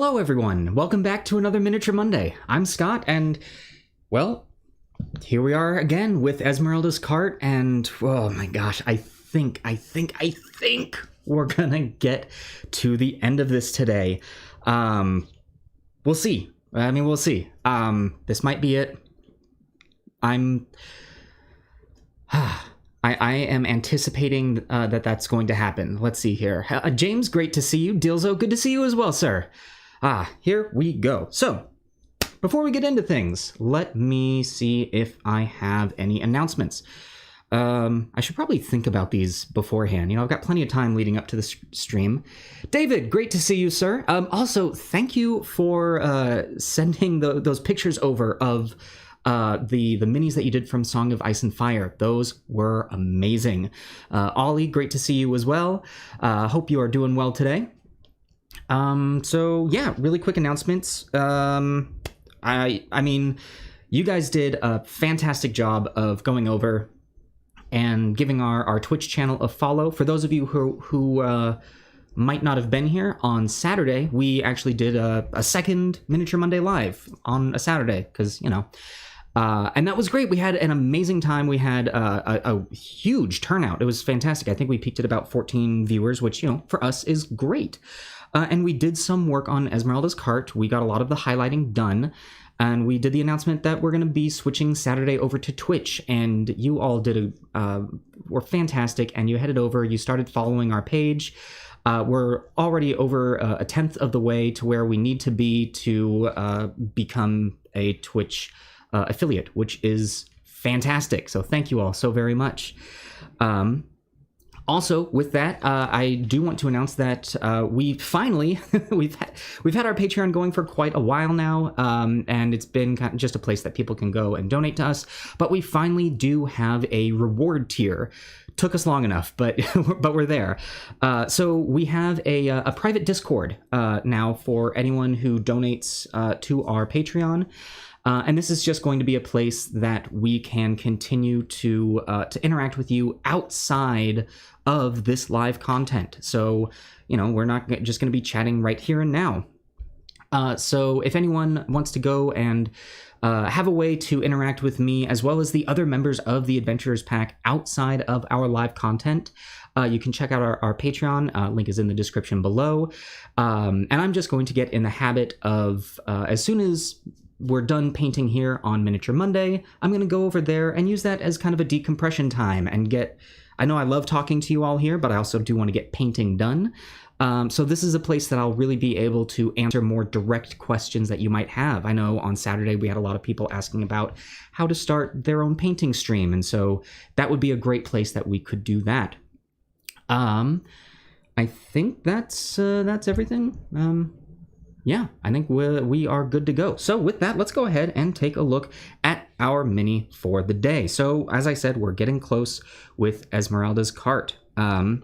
Hello everyone, welcome back to another Miniature Monday. I'm Scott, and, well, here we are again with Esmeralda's cart, and, oh my gosh, I think we're gonna get to the end of this today. We'll see. We'll see. This might be it. I am anticipating that's going to happen. Let's see here. James, great to see you. Dilzo, good to see you as well, sir. Here we go. So, before we get into things, let me see if I have any announcements. I should probably think about these beforehand. You know, I've got plenty of time leading up to the stream. David, great to see you, sir. Also, thank you for sending those pictures over of the minis that you did from Song of Ice and Fire. Those were amazing. Ollie, great to see you as well. Hope you are doing well today. So yeah, really quick announcements. I mean, you guys did a fantastic job of going over and giving our Twitch channel a follow. For those of you who might not have been here, on Saturday, we actually did a second Miniature Monday live on a Saturday, because, you know, and that was great. We had an amazing time. We had a huge turnout. It was fantastic. I think we peaked at about 14 viewers, which, you know, for us is great. And we did some work on Esmeralda's cart. We got a lot of the highlighting done. And we did the announcement that we're going to be switching Saturday over to Twitch. And you all were fantastic. And you headed over, you started following our page. We're already over a tenth of the way to where we need to be to become a Twitch affiliate, which is fantastic. So thank you all so very much. Also, with that, I do want to announce that we finally we've had our Patreon going for quite a while now, and it's been kind of just a place that people can go and donate to us. But we finally do have a reward tier. Took us long enough, but we're there. So we have a private Discord now for anyone who donates to our Patreon. And this is just going to be a place that we can continue to interact with you outside of this live content. So, you know, we're not just going to be chatting right here and now. So if anyone wants to go and have a way to interact with me as well as the other members of the Adventurers Pack outside of our live content, you can check out our Patreon. Link is in the description below. And I'm just going to get in the habit of, as soon as we're done painting here on Miniature Monday, I'm going to go over there and use that as kind of a decompression time and get... I know I love talking to you all here, but I also do want to get painting done. So this is a place that I'll really be able to answer more direct questions that you might have. I know on Saturday we had a lot of people asking about how to start their own painting stream, and so that would be a great place that we could do that. I think that's everything. Yeah, I think we are good to go. So with that, let's go ahead and take a look at our mini for the day. So as I said, we're getting close with Esmeralda's cart. As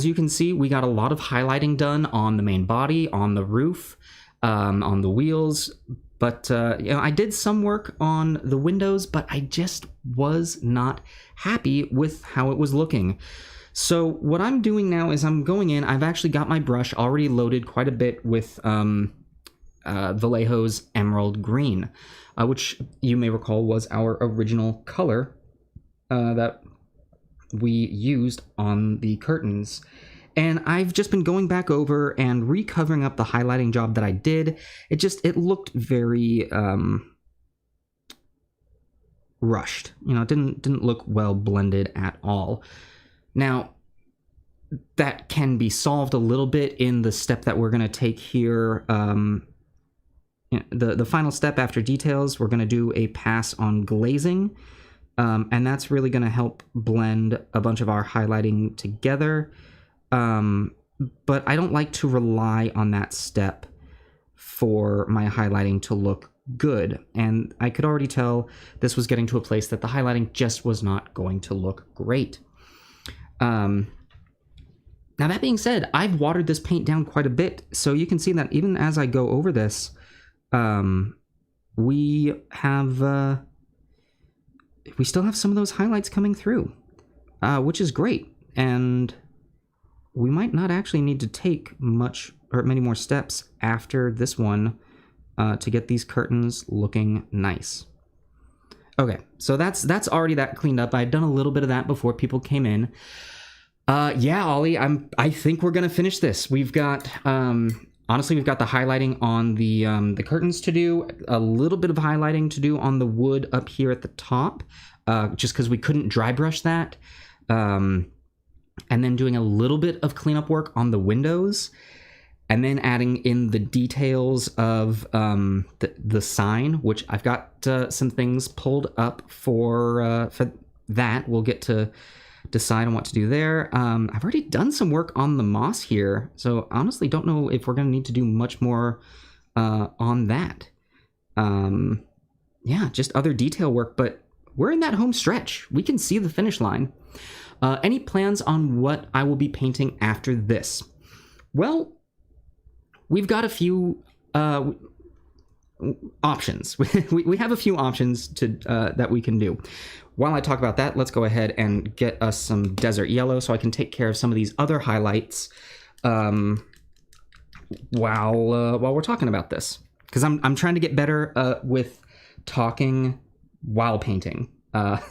you can see, we got a lot of highlighting done on the main body, on the roof, on the wheels. But you know, I did some work on the windows, but I just was not happy with how it was looking. So what I'm doing now is I'm going in. I've actually got my brush already loaded quite a bit with Vallejo's Emerald Green, which you may recall was our original color that we used on the curtains. And I've just been going back over and recovering up the highlighting job that I did. It looked very rushed. You know, it didn't look well blended at all. Now, that can be solved a little bit in the step that we're going to take here. The final step after details, we're going to do a pass on glazing. And that's really going to help blend a bunch of our highlighting together. But I don't like to rely on that step for my highlighting to look good. And I could already tell this was getting to a place that the highlighting just was not going to look great. Now that being said, I've watered this paint down quite a bit, so you can see that even as I go over this, we still have some of those highlights coming through, which is great. And we might not actually need to take much or many more steps after this one to get these curtains looking nice. Okay, so that's already that cleaned up. I had done a little bit of that before people came in. Yeah, Ollie, I think we're gonna finish this. We've got honestly, we've got the highlighting on the curtains to do, a little bit of highlighting to do on the wood up here at the top, just because we couldn't dry brush that, and then doing a little bit of cleanup work on the windows, and then adding in the details of the sign, which I've got some things pulled up for that. We'll get to decide on what to do there. I've already done some work on the moss here, so honestly don't know if we're going to need to do much more on that. Yeah, just other detail work, but we're in that home stretch. We can see the finish line. Any plans on what I will be painting after this? Well, we've got a few options. we have a few options to that we can do. While I talk about that, let's go ahead and get us some desert yellow so I can take care of some of these other highlights while we're talking about this. Because I'm trying to get better with talking while painting. I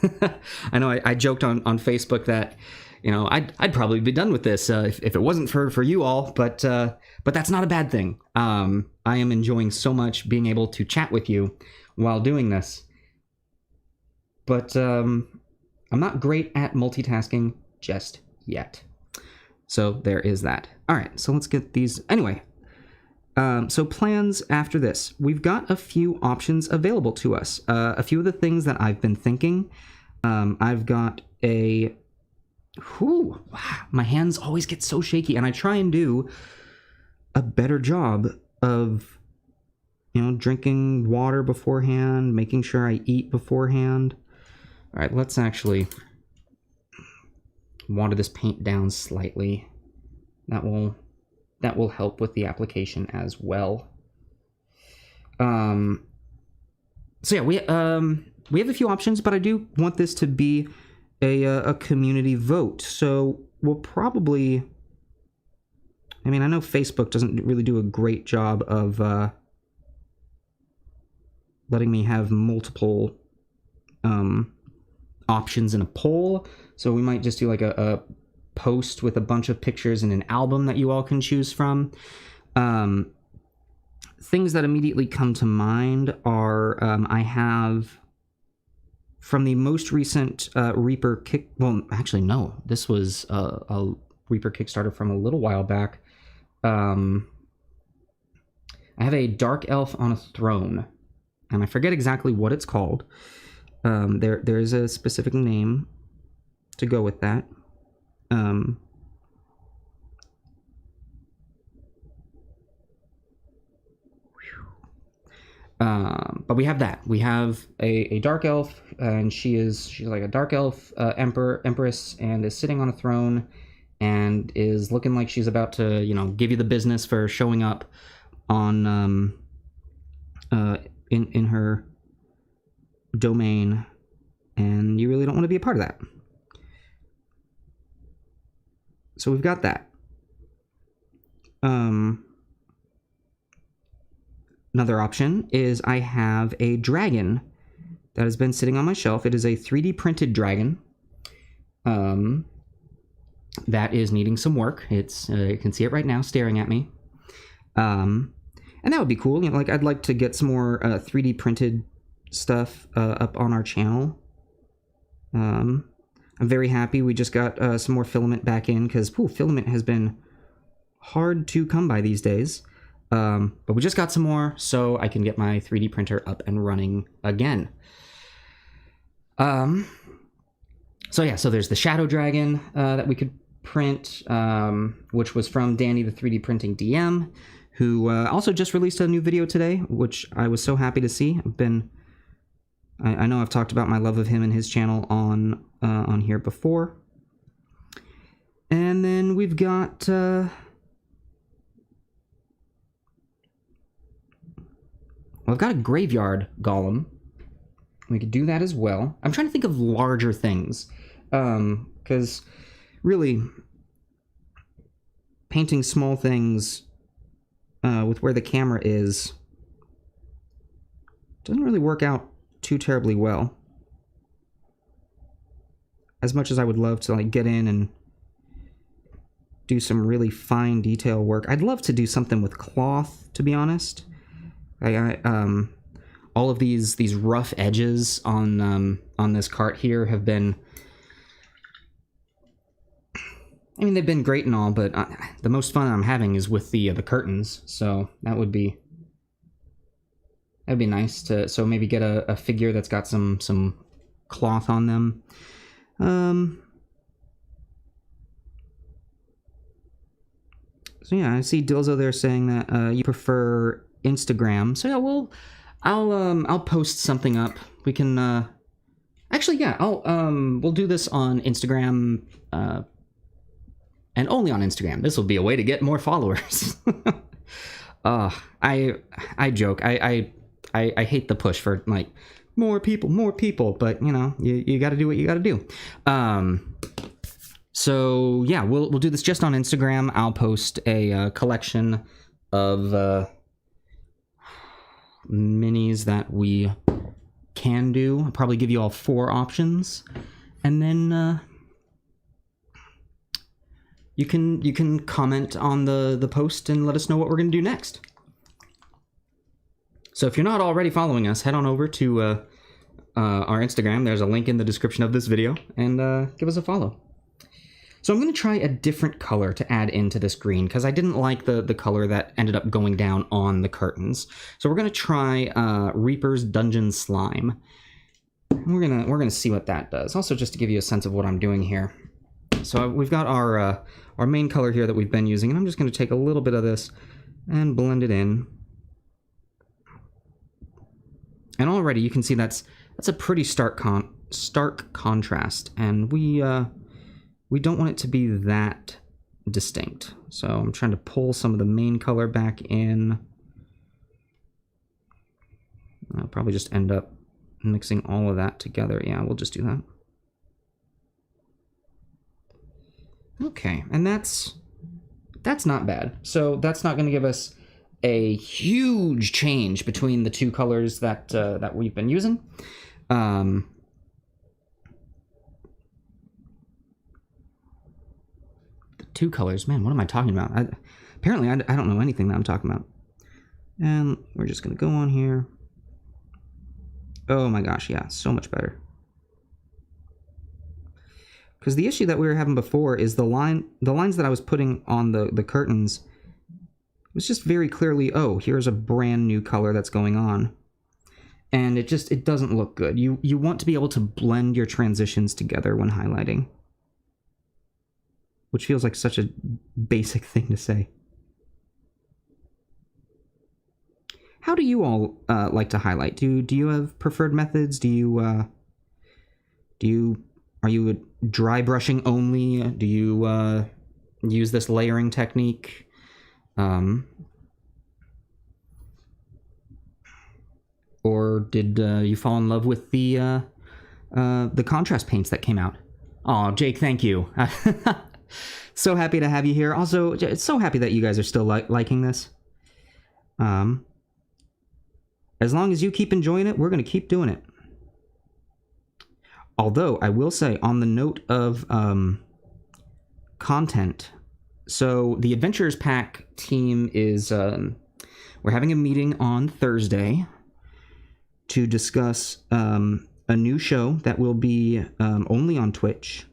know I joked on Facebook that, you know, I'd probably be done with this if it wasn't for you all, but that's not a bad thing. I am enjoying so much being able to chat with you while doing this. But I'm not great at multitasking just yet. So there is that. All right, so let's get these. Anyway, so plans after this. We've got a few options available to us. A few of the things that I've been thinking. I've got a... Whew, my hands always get so shaky, and I try and do a better job of, you know, drinking water beforehand, making sure I eat beforehand. All right, let's actually water this paint down slightly. That will help with the application as well. So yeah, we have a few options, but I do want this to be a community vote. So we'll probably, I mean, I know Facebook doesn't really do a great job of letting me have multiple options in a poll, so we might just do like a post with a bunch of pictures in an album that you all can choose from. Things that immediately come to mind are I have from the most recent Reaper kick. Well, actually, no, this was a Reaper Kickstarter from a little while back. I have a Dark Elf on a Throne, and I forget exactly what it's called. There is a specific name to go with that. But we have that. We have a dark elf, and she's like a dark elf empress, and is sitting on a throne, and is looking like she's about to, you know, give you the business for showing up on in her domain, and you really don't want to be a part of that. So we've got that. Another option is I have a dragon that has been sitting on my shelf. It is a 3D printed dragon that is needing some work. It's you can see it right now staring at me. And that would be cool. You know, like I'd like to get some more 3D printed stuff up on our channel. I'm very happy we just got some more filament back in, because filament has been hard to come by these days. But we just got some more, so I can get my 3D printer up and running again. So yeah, so there's the Shadow Dragon that we could print, which was from Danny the 3D Printing DM, who also just released a new video today, which I was so happy to see. I know I've talked about my love of him and his channel on here before. And then we've got... Well, I've got a graveyard golem. We could do that as well. I'm trying to think of larger things. Because really, painting small things with where the camera is doesn't really work out too terribly well. As much as I would love to like get in and do some really fine detail work, I'd love to do something with cloth, to be honest. All of these rough edges on this cart here have been, I mean, they've been great and all, but the most fun I'm having is with the curtains. So that'd be nice to maybe get a figure that's got some cloth on them. So yeah, I see Dilzo there saying that you prefer Instagram. So yeah, I'll post something up. We can actually, yeah, we'll do this on Instagram and only on Instagram. This will be a way to get more followers. I joke. I hate the push for like more people, but you know, you got to do what you got to do. So yeah, we'll do this just on Instagram. I'll post a collection of minis that we can do. I'll probably give you all 4 options, and then you can comment on the post and let us know what we're gonna do next. So if you're not already following us, head on over to our Instagram. There's a link in the description of this video, and give us a follow. So I'm going to try a different color to add into this green, because I didn't like the color that ended up going down on the curtains. So we're going to try Reaper's Dungeon Slime. We're gonna see what that does. Also, just to give you a sense of what I'm doing here. So we've got our main color here that we've been using, and I'm just going to take a little bit of this and blend it in. And already you can see that's a pretty stark contrast, and we don't want it to be that distinct. So I'm trying to pull some of the main color back in. I'll probably just end up mixing all of that together. Yeah, we'll just do that. Okay, and that's not bad. So that's not going to give us a huge change between the 2 colors that we've been using. The 2 colors, man, what am I talking about? Apparently I don't know anything that I'm talking about. And we're just gonna go on here. Oh my gosh, yeah, so much better. Because the issue that we were having before is the lines that I was putting on the curtains was just very clearly, oh, here's a brand new color that's going on. And it doesn't look good. You want to be able to blend your transitions together when highlighting. Which feels like such a basic thing to say. How do you all like to highlight? Do you have preferred methods? Are you dry brushing only? Do you use this layering technique? Or did you fall in love with the contrast paints that came out? Oh, Jake, thank you. So happy to have you here. Also, it's so happy that you guys are still liking this. As long as you keep enjoying it, we're going to keep doing it. Although, I will say, on the note of content, so the Adventurers Pack team is, we're having a meeting on Thursday to discuss a new show that will be only on Twitch.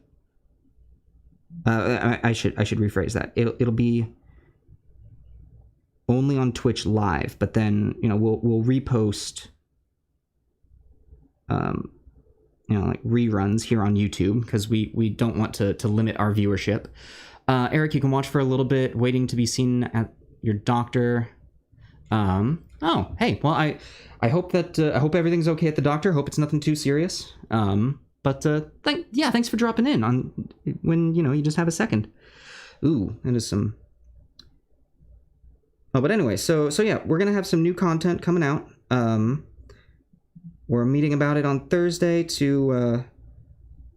I should rephrase that. It'll be only on Twitch live, but then we'll repost like reruns here on YouTube, because we don't want to limit our viewership. Eric, you can watch for a little bit, waiting to be seen at your doctor. Oh, hey, well, I hope that I hope everything's okay at the doctor. Hope it's nothing too serious. But thanks for dropping in on when you just have a second. Ooh, that is some. Oh, but anyway, so yeah, we're gonna have some new content coming out. We're meeting about it on Thursday to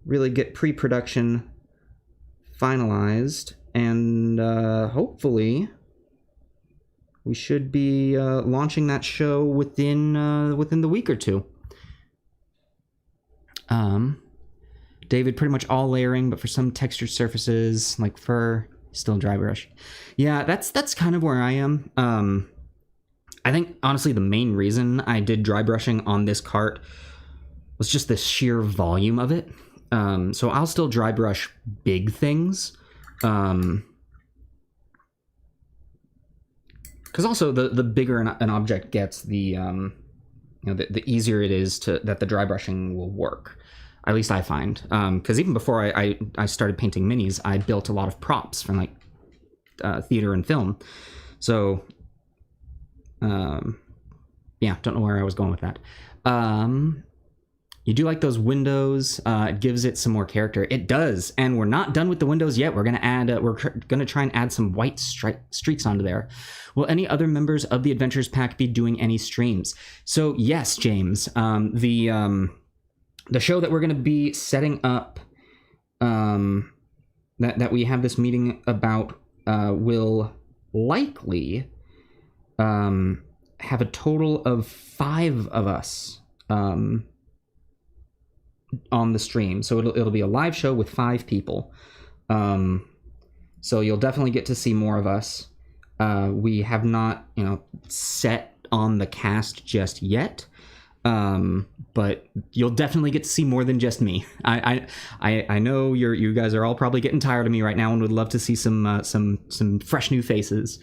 really get pre-production finalized, and hopefully we should be launching that show within the week or two. David, pretty much all layering, but for some textured surfaces like fur, still dry brush. Yeah, that's kind of where I am. I think honestly the main reason I did dry brushing on this cart was just the sheer volume of it. So I'll still dry brush big things. Because also the bigger an object gets, the easier it is that the dry brushing will work. At least I find. Because even before I started painting minis, I built a lot of props from like theater and film. So yeah, don't know where I was going with that. You do like those windows? It gives it some more character. It does, and we're not done with the windows yet. We're gonna add. We're gonna try and add some white streaks onto there. Will any other members of the Adventures Pack be doing any streams? So yes, James. The show that we're gonna be setting up, that we have this meeting about, will likely have a total of 5 of us on the stream. So it'll be a live show with 5 people. So you'll definitely get to see more of us. We have not, set on the cast just yet. But you'll definitely get to see more than just me. I know you guys are all probably getting tired of me right now and would love to see some fresh new faces.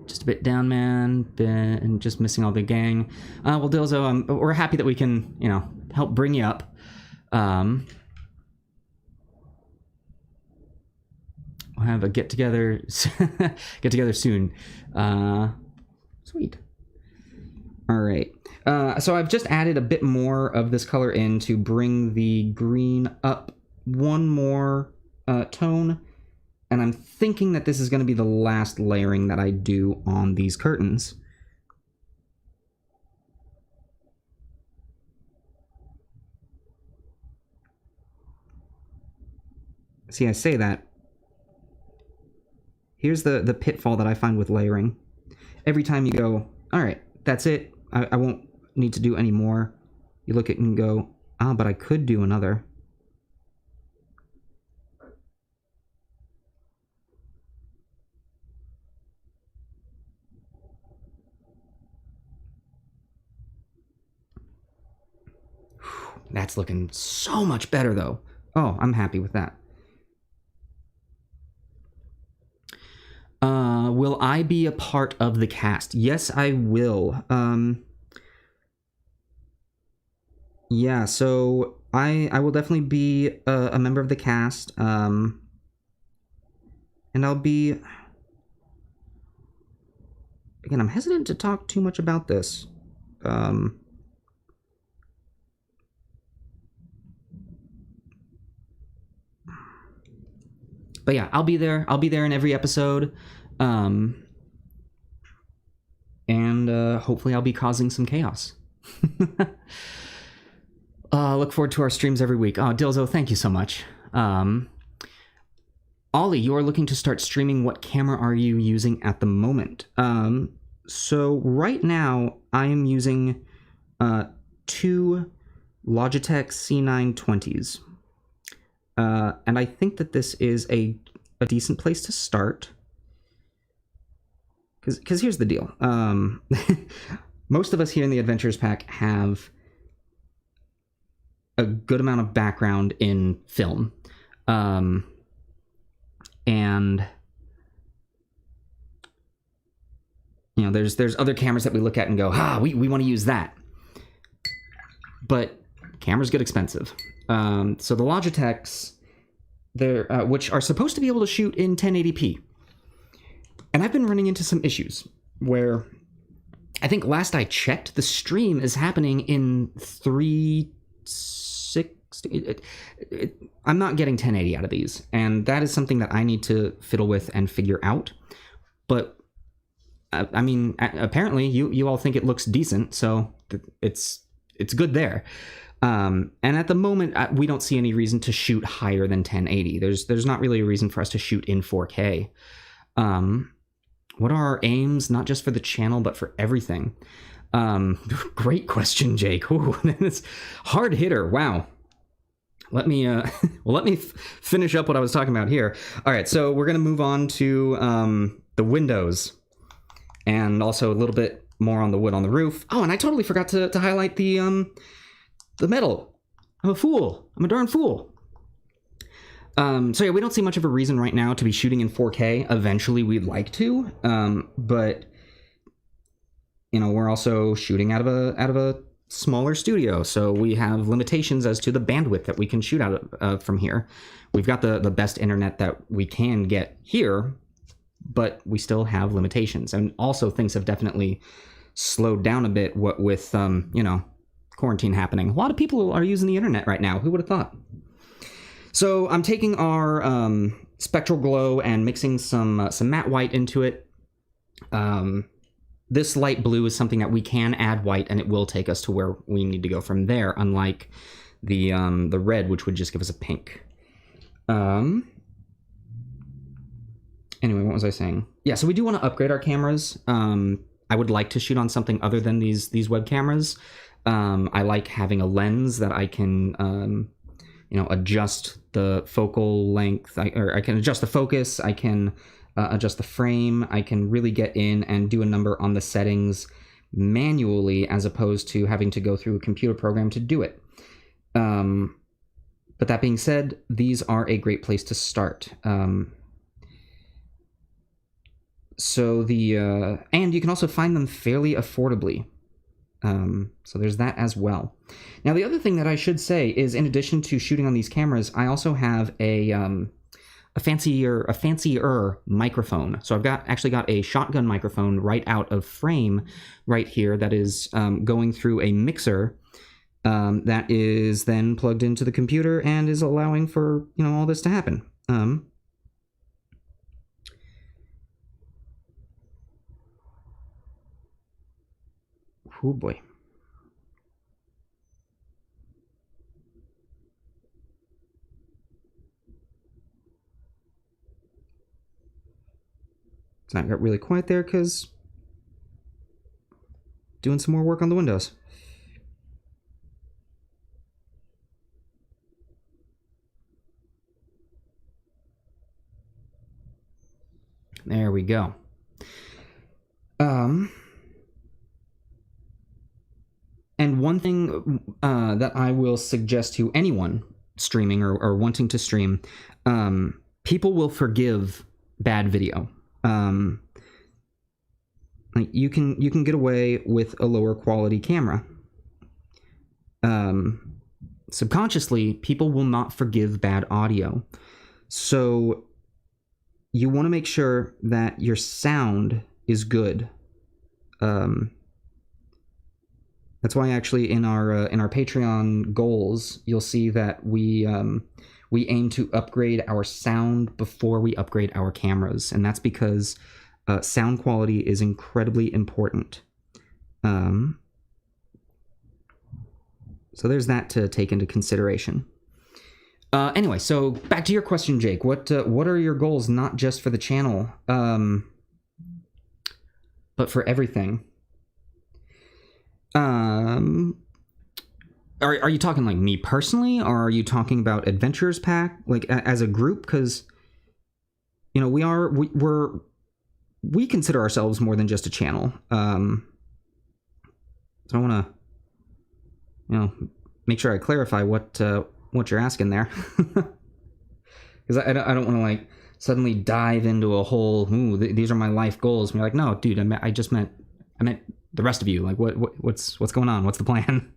Just a bit down, man, and just missing all the gang. Well, Dilzo, we're happy that we can, help bring you up. We'll have a get together soon. Sweet. All right. So I've just added a bit more of this color in to bring the green up one more tone. And I'm thinking that this is going to be the last layering that I do on these curtains. See, I say that. Here's the pitfall that I find with layering. Every time you go, all right, that's it. I won't need to do any more. You look at it and go, but I could do another. That's looking so much better, though. Oh, I'm happy with that. Will I be a part of the cast? Yes, I will. Yeah, so I will definitely be a member of the cast. And I'll be... Again, I'm hesitant to talk too much about this. But yeah, I'll be there. I'll be there in every episode. And hopefully I'll be causing some chaos. Look forward to our streams every week. Oh, Dilzo, thank you so much. Ollie, you are looking to start streaming. What camera are you using at the moment? So right now I am using 2 Logitech C920s. And I think that this is a decent place to start. Because here's the deal. Most of us here in the Adventures Pack have a good amount of background in film. And there's other cameras that we look at and go, we want to use that. But cameras get expensive. So the Logitechs, which are supposed to be able to shoot in 1080p. And I've been running into some issues where I think last I checked, the stream is happening in 360. I'm not getting 1080 out of these, and that is something that I need to fiddle with and figure out. But I mean, apparently you all think it looks decent, so it's good there. And at the moment, we don't see any reason to shoot higher than 1080. There's not really a reason for us to shoot in 4K. What are our aims, not just for the channel, but for everything? Great question, Jake. Ooh, that's hard hitter. Wow. Let me finish up what I was talking about here. All right, so we're gonna move on to the windows, and also a little bit more on the wood on the roof. Oh, and I totally forgot to highlight the metal. I'm a fool. I'm a darn fool. So yeah, we don't see much of a reason right now to be shooting in 4K. Eventually, we'd like to, but you know, we're also shooting out of a smaller studio, so we have limitations as to the bandwidth that we can shoot out of from here. We've got the best internet that we can get here, but we still have limitations, and also things have definitely slowed down a bit. What with you know, quarantine happening, a lot of people are using the internet right now. Who would have thought? So I'm taking our spectral glow and mixing some matte white into it. This light blue is something that we can add white, and it will take us to where we need to go from there, unlike the red, which would just give us a pink. Anyway, what was I saying? Yeah, so we do want to upgrade our cameras. I would like to shoot on something other than these web cameras. I like having a lens that I can you know, adjust the focal length, or I can adjust the focus, I can adjust the frame, I can really get in and do a number on the settings manually as opposed to having to go through a computer program to do it. But that being said, these are a great place to start. So and you can also find them fairly affordably. So there's that as well. Now, the other thing that I should say is, in addition to shooting on these cameras, I also have a fancier microphone. So I've actually got a shotgun microphone right out of frame right here that is going through a mixer that is then plugged into the computer and is allowing for, you know, all this to happen. Oh boy. So I got really quiet there because doing some more work on the windows. There we go. And one thing that I will suggest to anyone streaming or wanting to stream, people will forgive bad video. Like you can get away with a lower quality camera. Subconsciously, people will not forgive bad audio. So you want to make sure that your sound is good. That's why actually in our Patreon goals, you'll see that we aim to upgrade our sound before we upgrade our cameras, and that's because sound quality is incredibly important. So there's that to take into consideration. Anyway, so back to your question, Jake. What are your goals, not just for the channel, but for everything? Are you talking like me personally, or are you talking about Adventurers Pack, like as a group? Because, you know, we consider ourselves more than just a channel. So I want to, you know, make sure I clarify what you're asking there, because I don't want to like suddenly dive into a whole, these are my life goals. And you're like, no, dude, I meant the rest of you. Like, what's going on? What's the plan?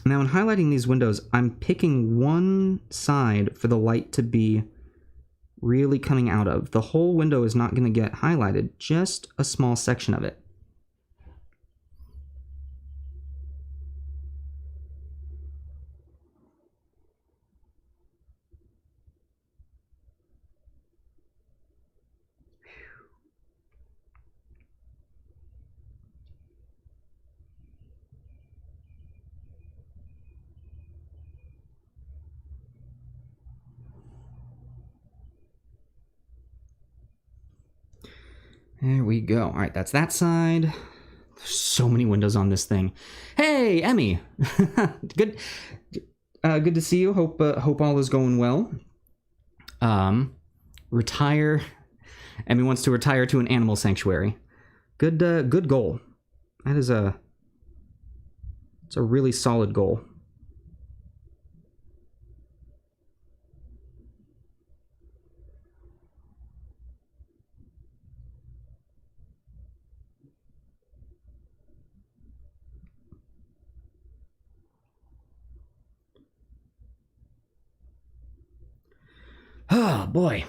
Now, in highlighting these windows, I'm picking one side for the light to be really coming out of. The whole window is not going to get highlighted, just a small section of it. There we go. All right, that's that side. There's so many windows on this thing. Hey, Emmy. Good to see you. Hope all is going well. Retire. Emmy wants to retire to an animal sanctuary. Good goal. It's a really solid goal. Oh, boy.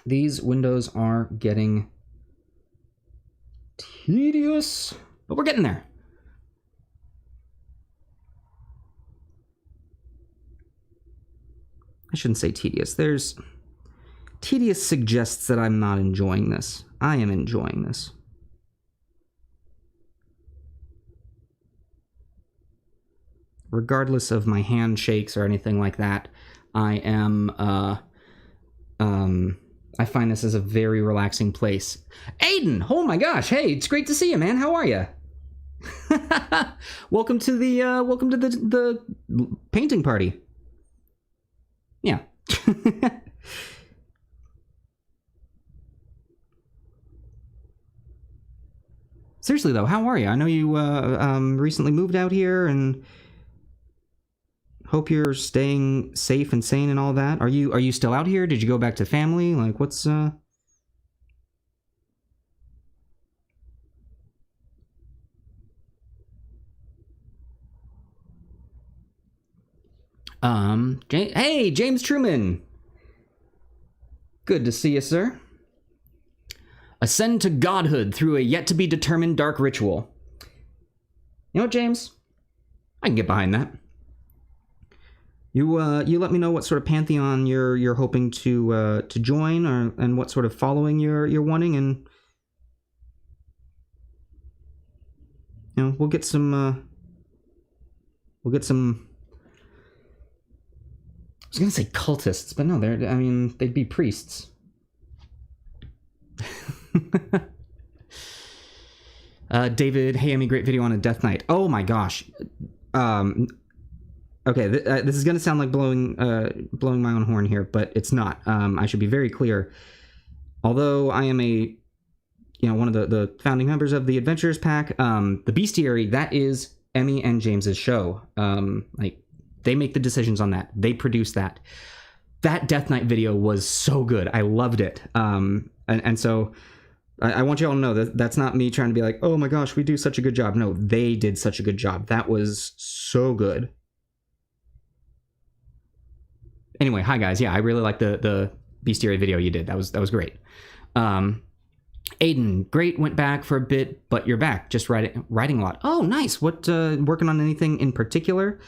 These windows are getting tedious, but we're getting there. I shouldn't say tedious. Tedious suggests that I'm not enjoying this. I am enjoying this. Regardless of my handshakes or anything like that, I am, I find this as a very relaxing place. Aiden! Oh my gosh, hey, it's great to see you, man. How are you? Welcome to the painting party. Yeah. Seriously though, how are you? I know you recently moved out here, and hope you're staying safe and sane and all that. Are you still out here? Did you go back to family? Like, what's Hey, James Truman. Good to see you, sir. Ascend to godhood through a yet-to-be-determined dark ritual. You know what, James? I can get behind that. You let me know what sort of pantheon you're hoping to join, and what sort of following you're wanting, and you know, we'll get some. I was gonna say cultists, but no, they'd be priests. David, hey, Emmy, great video on a Death Knight. Oh my gosh. Okay, this is gonna sound like blowing my own horn here, but it's not. I should be very clear. Although I am one of the founding members of the Adventurers Pack, the Bestiary, that is Emmy and James's show. They make the decisions on that. They produce that. That Death Knight video was so good. I loved it. And so I want you all to know that that's not me trying to be like, oh my gosh, we do such a good job. No, they did such a good job. That was so good. Anyway, hi guys. Yeah, I really like the Bestiary video you did. That was great. Aiden, great. Went back for a bit, but you're back. Just writing a lot. Oh, nice. What working on anything in particular?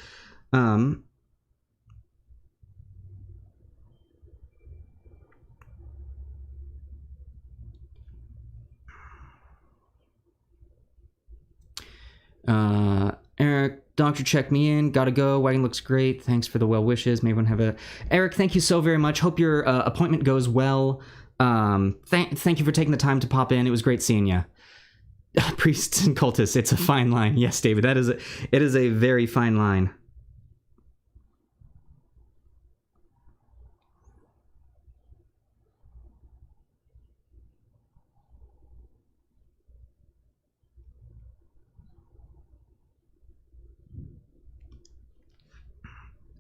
Eric, doctor, check me in. Gotta go. Wagon looks great. Thanks for the well wishes. May everyone have a... Eric, thank you so very much. Hope your appointment goes well. Thank you for taking the time to pop in. It was great seeing you. Priests and cultists. It's a fine line. Yes, David. It is a very fine line.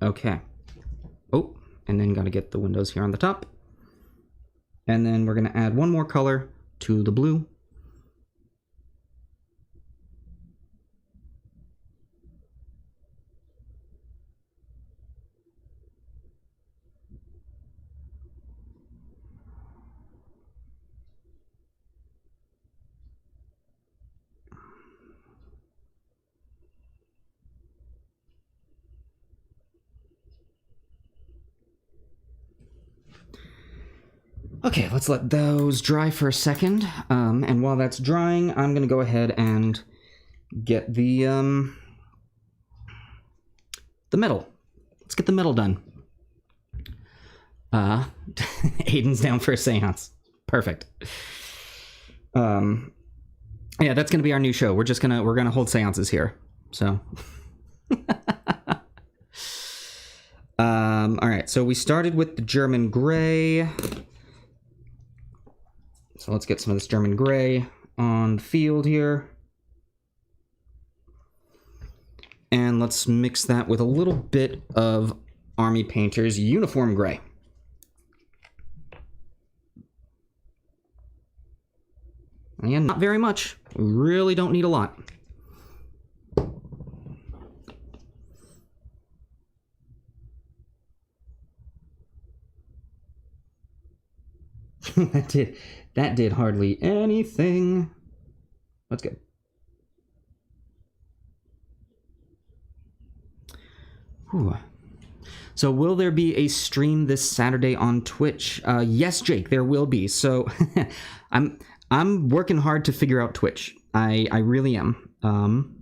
Okay. Oh, and then gotta get the windows here on the top. And then we're gonna add one more color to the blue. Okay, let's let those dry for a second. And while that's drying, I'm gonna go ahead and get the metal. Let's get the metal done. Aiden's down for a seance. Perfect. Yeah, that's gonna be our new show. We're gonna hold seances here. So. All right, so we started with the German gray. So let's get some of this German gray on the field here. And let's mix that with a little bit of Army Painter's uniform gray. And not very much. We really don't need a lot. That did hardly anything. That's good. Whew. So will there be a stream this Saturday on Twitch? Yes, Jake, there will be. So I'm working hard to figure out Twitch. I really am.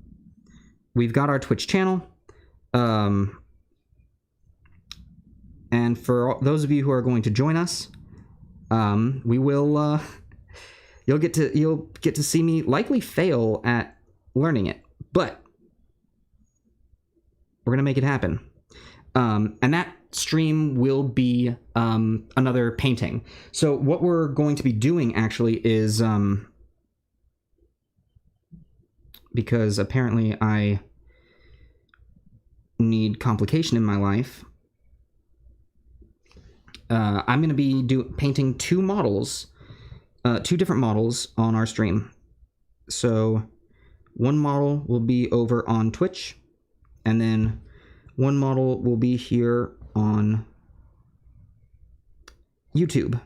We've got our Twitch channel. And for those of you who are going to join us, we will you'll get to see me likely fail at learning it, but we're gonna make it happen. And that stream will be another painting. So what we're going to be doing actually is because apparently I need complication in my life. I'm going to be painting two different models on our stream. So one model will be over on Twitch, and then one model will be here on YouTube.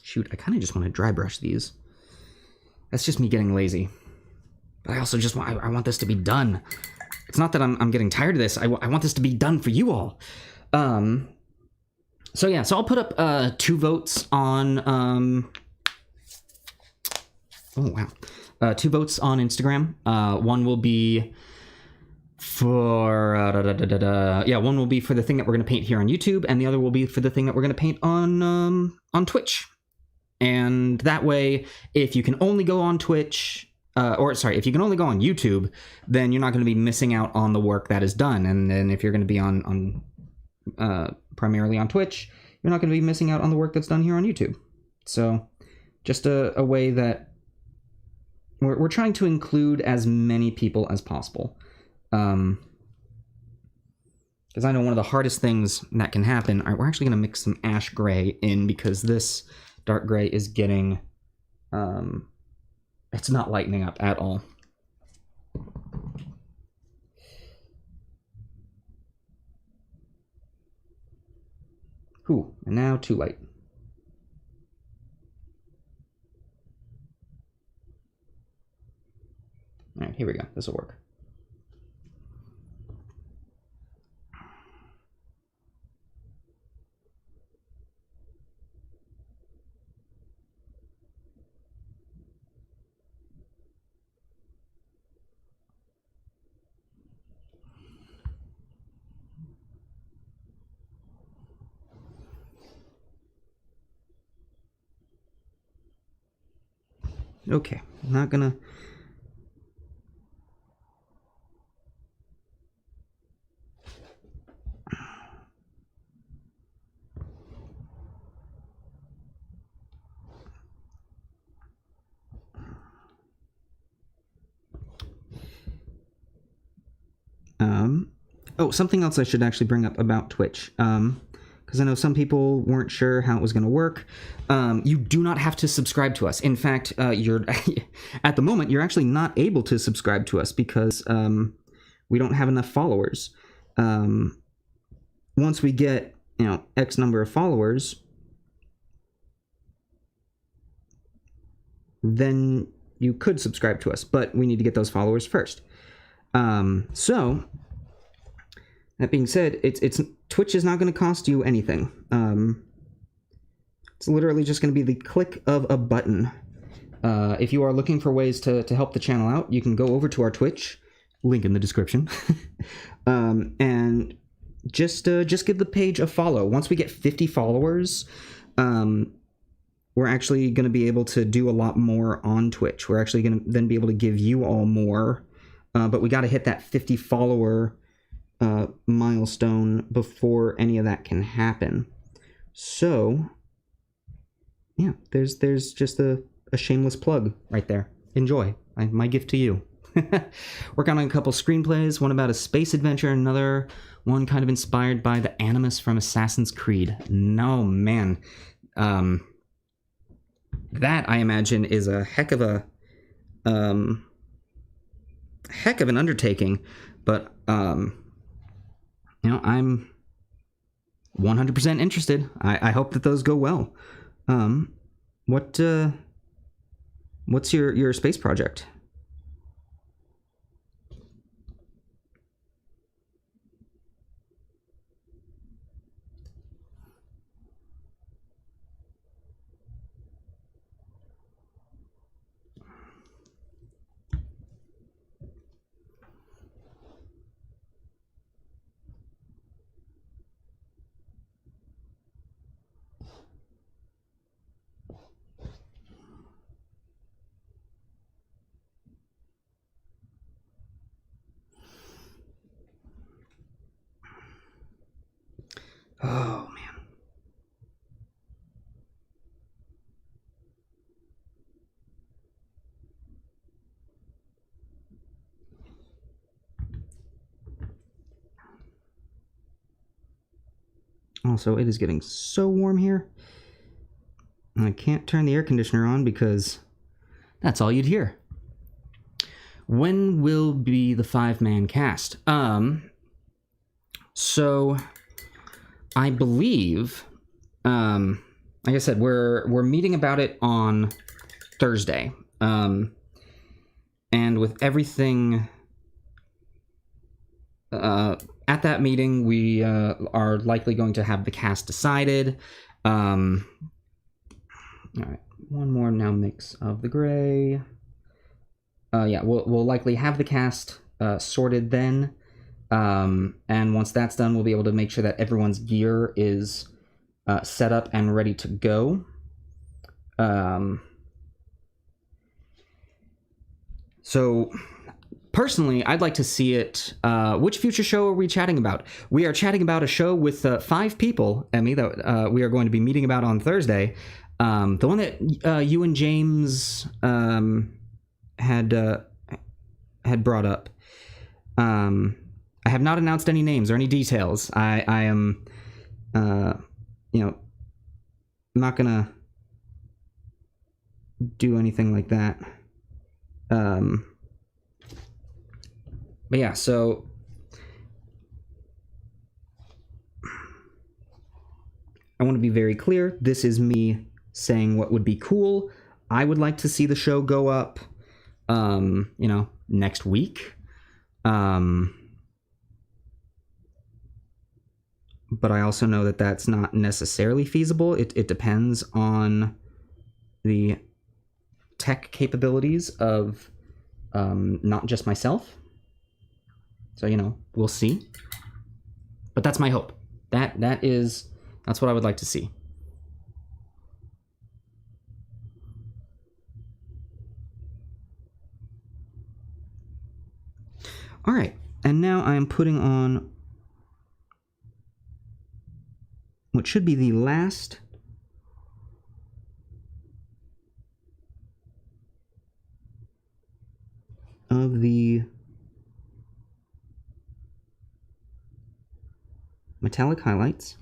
Shoot, I kind of just want to dry brush these. That's just me getting lazy. But I also just I want this to be done. It's not that I'm getting tired of this. I want this to be done for you all. So yeah, so I'll put up 2 votes on... oh, wow. 2 votes on Instagram. One will be for... one will be for the thing that we're going to paint here on YouTube, and the other will be for the thing that we're going to paint on Twitch. And that way, if you can only go on Twitch... if you can only go on YouTube, then you're not going to be missing out on the work that is done. And then if you're going to be on primarily on Twitch, you're not going to be missing out on the work that's done here on YouTube. So just a way that we're trying to include as many people as possible. Because I know one of the hardest things that can happen, all right, we're actually going to mix some ash gray in because this dark gray is getting... it's not lightening up at all. Ooh, and now too light. All right, here we go. This will work. Okay, I'm not gonna... oh, something else I should actually bring up about Twitch. Because I know some people weren't sure how it was going to work. You do not have to subscribe to us. In fact, you're at the moment, you're actually not able to subscribe to us because we don't have enough followers. Once we get, X number of followers, then you could subscribe to us, but we need to get those followers first. So, that being said, Twitch is not going to cost you anything. It's literally just going to be the click of a button. If you are looking for ways to help the channel out, you can go over to our Twitch, link in the description, and just give the page a follow. Once we get 50 followers, we're actually going to be able to do a lot more on Twitch. We're actually going to then be able to give you all more, but we got to hit that 50 follower milestone before any of that can happen. So, yeah, there's just a shameless plug right there. Enjoy. My gift to you. Working on a couple screenplays, one about a space adventure, another one kind of inspired by the Animus from Assassin's Creed. No, man. That, I imagine, is a heck of an undertaking, but, I'm 100% interested. I hope that those go well. What's your space project? Oh, man. Also, it is getting so warm here. I can't turn the air conditioner on because that's all you'd hear. When will be the 5-man cast? So I believe, like I said, we're meeting about it on Thursday. And with everything at that meeting, we are likely going to have the cast decided. All right, one more now mix of the gray. Yeah, we'll likely have the cast sorted then. And once that's done, we'll be able to make sure that everyone's gear is set up and ready to go. So, personally, I'd like to see it. Which future show are we chatting about? We are chatting about a show with 5 people, Emmy, that we are going to be meeting about on Thursday. The one that you and James had brought up. I have not announced any names or any details. I am, not gonna do anything like that. But yeah, so I want to be very clear. This is me saying what would be cool. I would like to see the show go up, next week. But I also know that that's not necessarily feasible. It depends on the tech capabilities of not just myself. So, we'll see. But that's my hope. That's what I would like to see. All right, and now I am putting on what should be the last of the metallic highlights.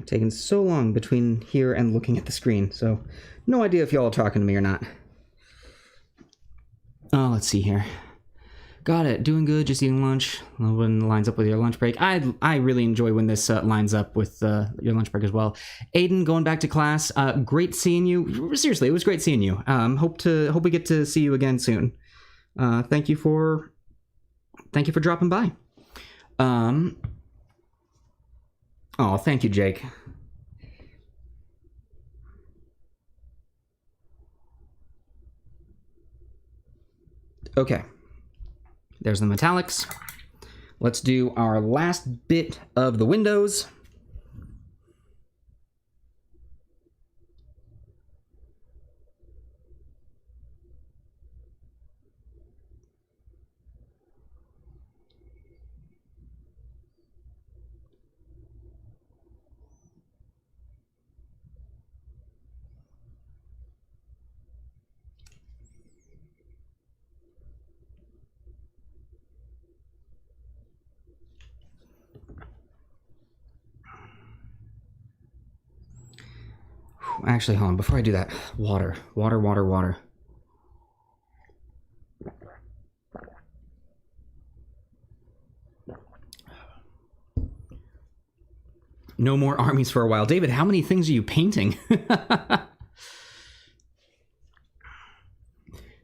Taking so long between here and looking at the screen, so no idea if y'all are talking to me or not. Oh, let's see here. Got it. Doing good. Just eating lunch. When it lines up with your lunch break. I really enjoy when this lines up with your lunch break as well. Aiden, going back to class. Great seeing you. Seriously, it was great seeing you. Hope we get to see you again soon. Thank you for dropping by. Oh, thank you, Jake. Okay. There's the metallics. Let's do our last bit of the windows. Actually, hold on. Before I do that, water. No more armies for a while. David, how many things are you painting?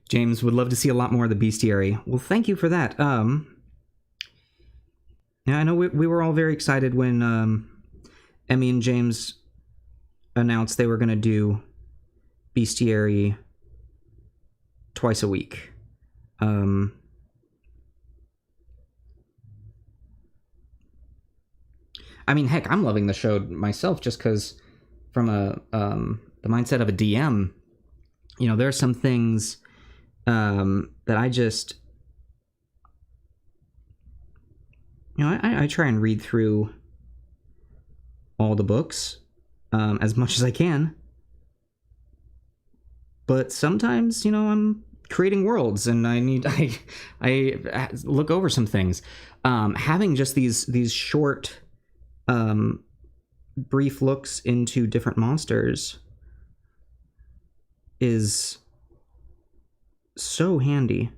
James would love to see a lot more of the bestiary. Well, thank you for that. Yeah, I know we were all very excited when Emmy and James announced they were going to do bestiary twice a week. I mean, heck, I'm loving the show myself just because from the mindset of a DM, you know, there are some things that I just, you know, I try and read through all the books as much as I can. But sometimes, you know, I'm creating worlds and I look over some things. Having just these short, brief looks into different monsters is so handy.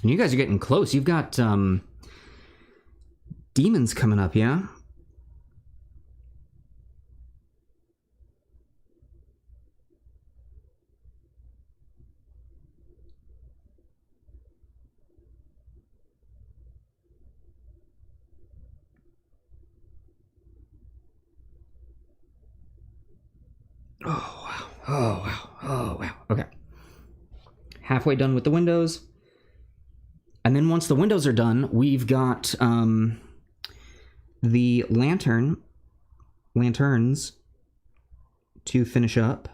And you guys are getting close. You've got demons coming up, yeah? Oh, wow. Oh, wow. Oh, wow. Okay. Halfway done with the windows. And then once the windows are done, we've got the lanterns to finish up.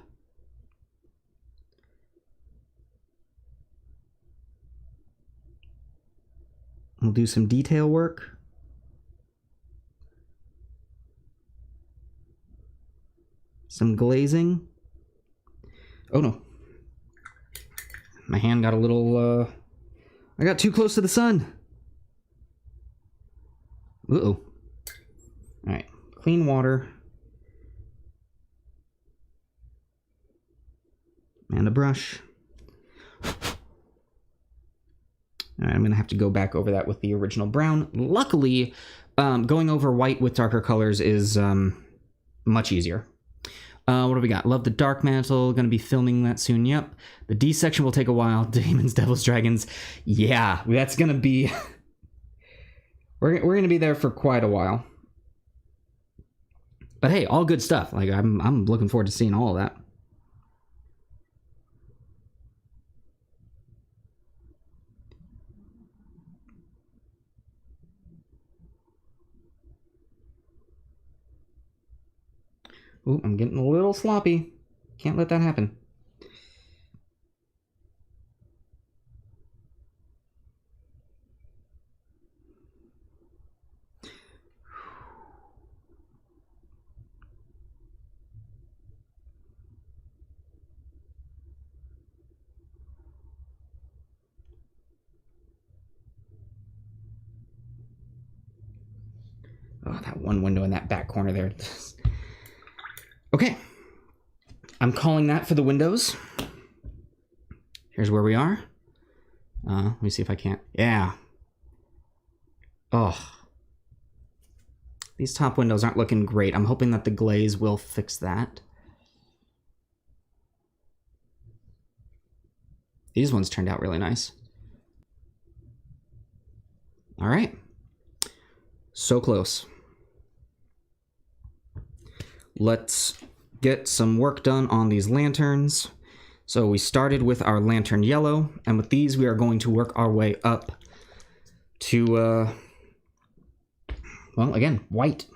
We'll do some detail work. Some glazing. Oh no. My hand got a little, I got too close to the sun. Uh-oh. Alright, clean water. And a brush. Alright, I'm going to have to go back over that with the original brown. Luckily, going over white with darker colors is much easier. What do we got? Love the Dark Mantle. Going to be filming that soon. Yep. The D section will take a while. Demons, Devils, Dragons. Yeah, that's going to be... we're going to be there for quite a while. But hey, all good stuff. Like, I'm looking forward to seeing all of that. Ooh, I'm getting a little sloppy. Can't let that happen. Oh, that one window in that back corner there. Okay. I'm calling that for the windows. Here's where we are. Let me see if I can't. Yeah. Oh. These top windows aren't looking great. I'm hoping that the glaze will fix that. These ones turned out really nice. All right. So close. Let's get some work done on these lanterns. So we started with our lantern yellow, and with these we are going to work our way up to, well, again, white.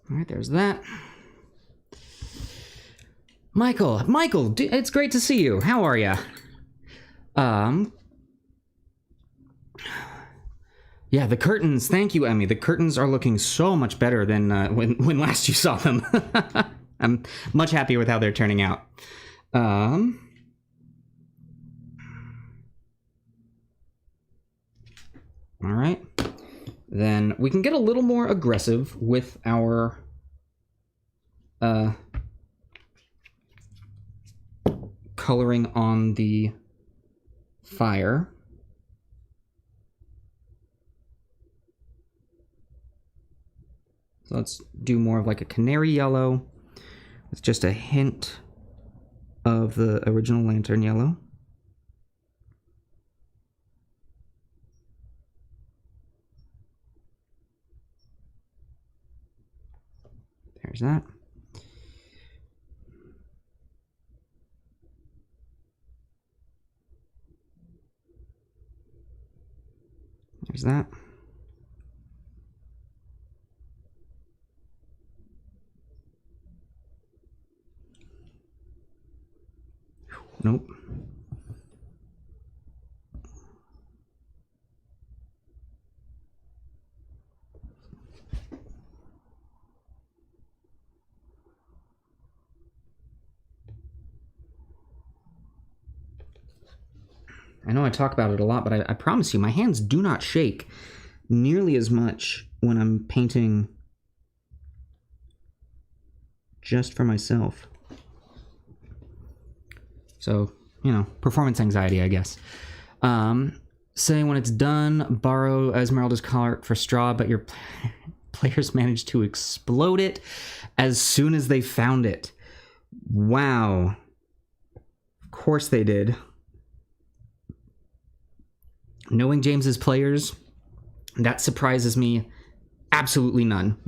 All right, there's that. Michael, it's great to see you. How are you? Yeah, the curtains. Thank you, Emmy. The curtains are looking so much better than when last you saw them. I'm much happier with how they're turning out. All right. Then we can get a little more aggressive with our coloring on the fire. So let's do more of like a canary yellow with just a hint of the original lantern yellow. There's that. There's that. Nope. I know I talk about it a lot, but I promise you, my hands do not shake nearly as much when I'm painting just for myself. So, you know, performance anxiety, I guess. Say when it's done, borrow Esmeralda's collar for straw, but your players managed to explode it as soon as they found it. Wow. Of course they did. Knowing James's players, that surprises me absolutely none.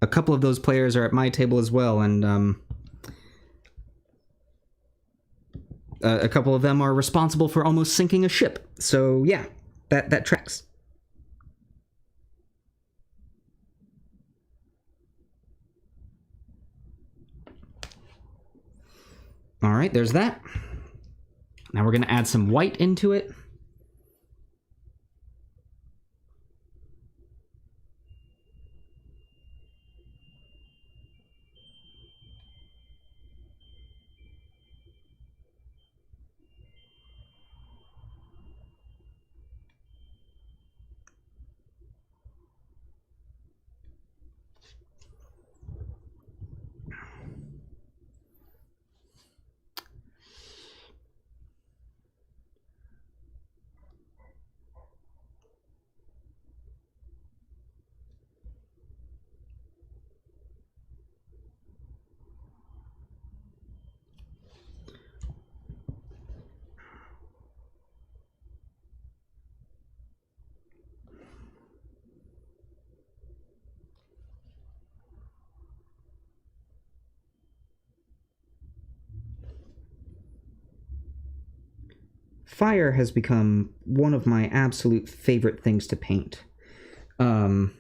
A couple of those players are at my table as well, and a couple of them are responsible for almost sinking a ship. So yeah, that tracks. All right, there's that. Now we're going to add some white into it. fire has become one of my absolute favorite things to paint. One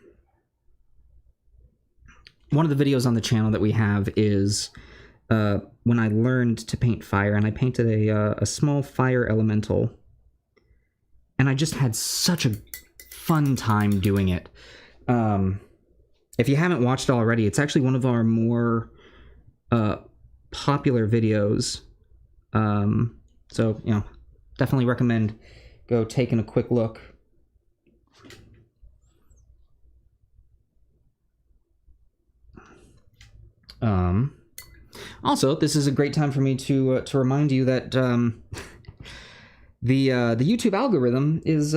of the videos on the channel that we have is when I learned to paint fire, and I painted a small fire elemental, and I just had such a fun time doing it. If you haven't watched it already, it's actually one of our more popular videos. So, you know, definitely recommend go taking a quick look. Also, this is a great time for me to remind you that the YouTube algorithm is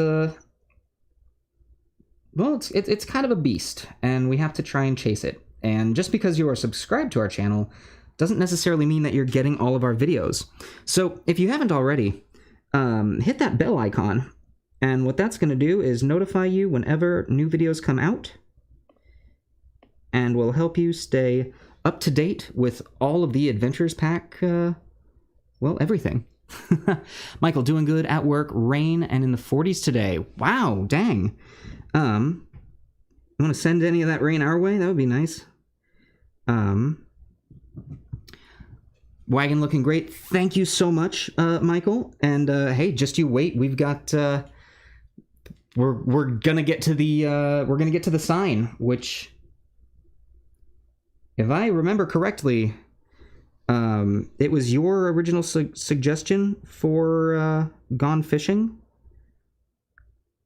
well, it's kind of a beast, and we have to try and chase it. And just because you are subscribed to our channel doesn't necessarily mean that you're getting all of our videos. So if you haven't already, hit that bell icon, and what that's going to do is notify you whenever new videos come out, and will help you stay up to date with all of the Adventures Pack, well, everything. Michael, doing good at work, rain, and in the 40s today. Wow, dang. You want to send any of that rain our way? That would be nice. Wagon looking great. Thank you so much, Michael. And hey, just you wait. We've got we're gonna get to the sign, which, if I remember correctly, it was your original suggestion for Gone Fishing,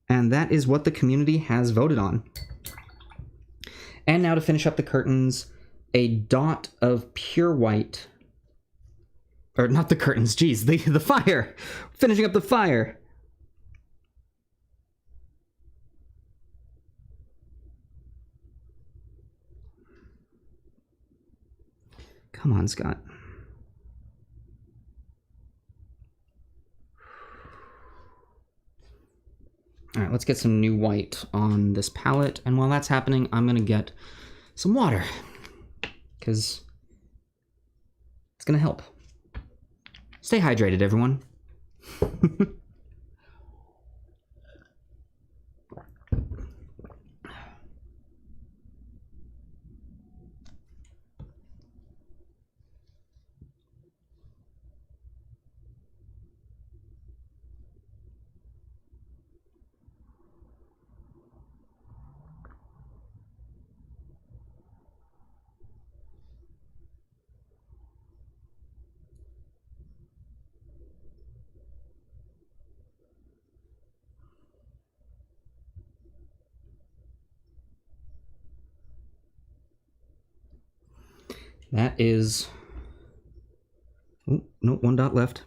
and that is what the community has voted on. And now to finish up the curtains, a dot of pure white, or not the curtains, geez, the fire, finishing up the fire. Come on, Scott. All right, let's get some new white on this palette. And while that's happening, I'm going to get some water, because it's going to help. Stay hydrated, everyone. That is... Oh, no, one dot left.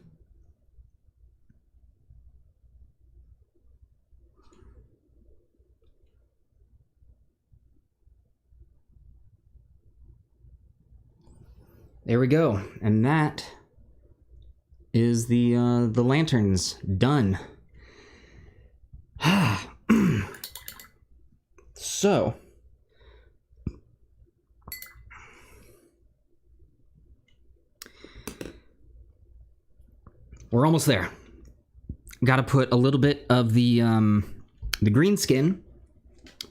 There we go. And that is the lanterns done. So... we're almost there. Got to put a little bit of the green skin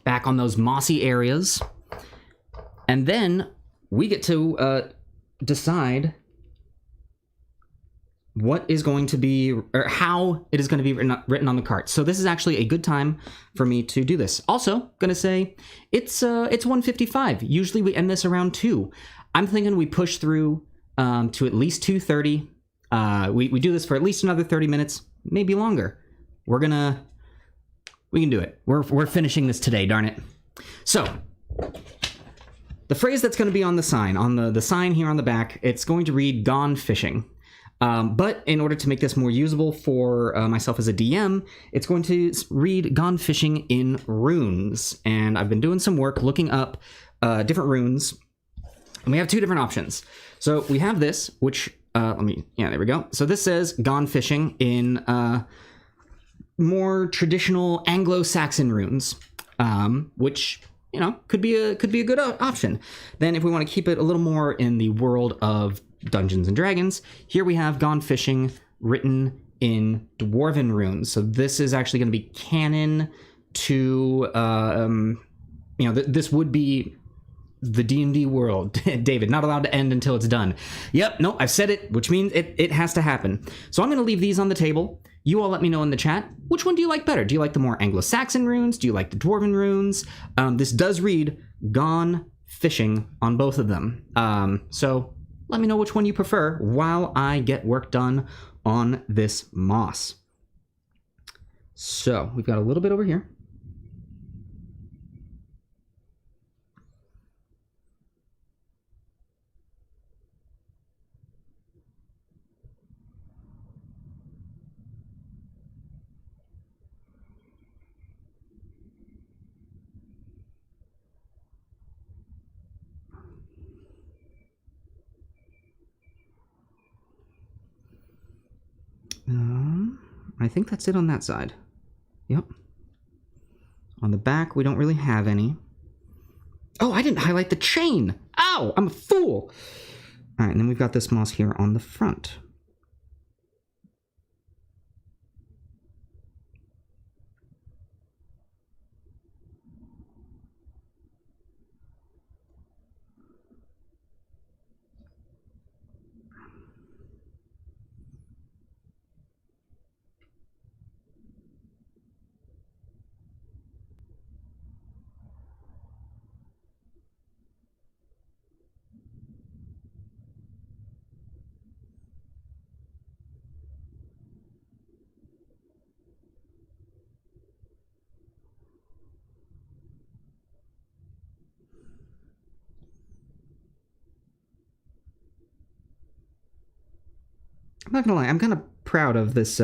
back on those mossy areas, and then we get to decide what is going to be, or how it is going to be written on the cart. So this is actually a good time for me to do this. Also, gonna say it's 1:55. Usually we end this around 2. I'm thinking we push through to at least 2:30. We do this for at least another 30 minutes, maybe longer. We can do it. We're finishing this today, darn it. So, the phrase that's going to be on the sign, on the sign here on the back, it's going to read "Gone Fishing." But in order to make this more usable for myself as a DM, it's going to read "Gone Fishing" in runes. And I've been doing some work looking up different runes, and we have 2 different options. So we have this, which... there we go. So this says "Gone Fishing" in more traditional Anglo-Saxon runes, which, you know, could be a good option. Then if we want to keep it a little more in the world of Dungeons and Dragons, here we have "Gone Fishing" written in Dwarven runes. So this is actually going to be canon to, this would be the D&D world. David, not allowed to end until it's done. Yep, no, I've said it, which means it has to happen. So I'm going to leave these on the table. You all let me know in the chat, which one do you like better? Do you like the more Anglo-Saxon runes? Do you like the Dwarven runes? This does read Gone Fishing on both of them. So let me know which one you prefer while I get work done on this moss. So we've got a little bit over here. I think that's it on that side. Yep. On the back, we don't really have any. Oh, I didn't highlight the chain. Ow, I'm a fool. All right, and then we've got this moss here on the front. I'm not gonna lie, I'm kind of proud of this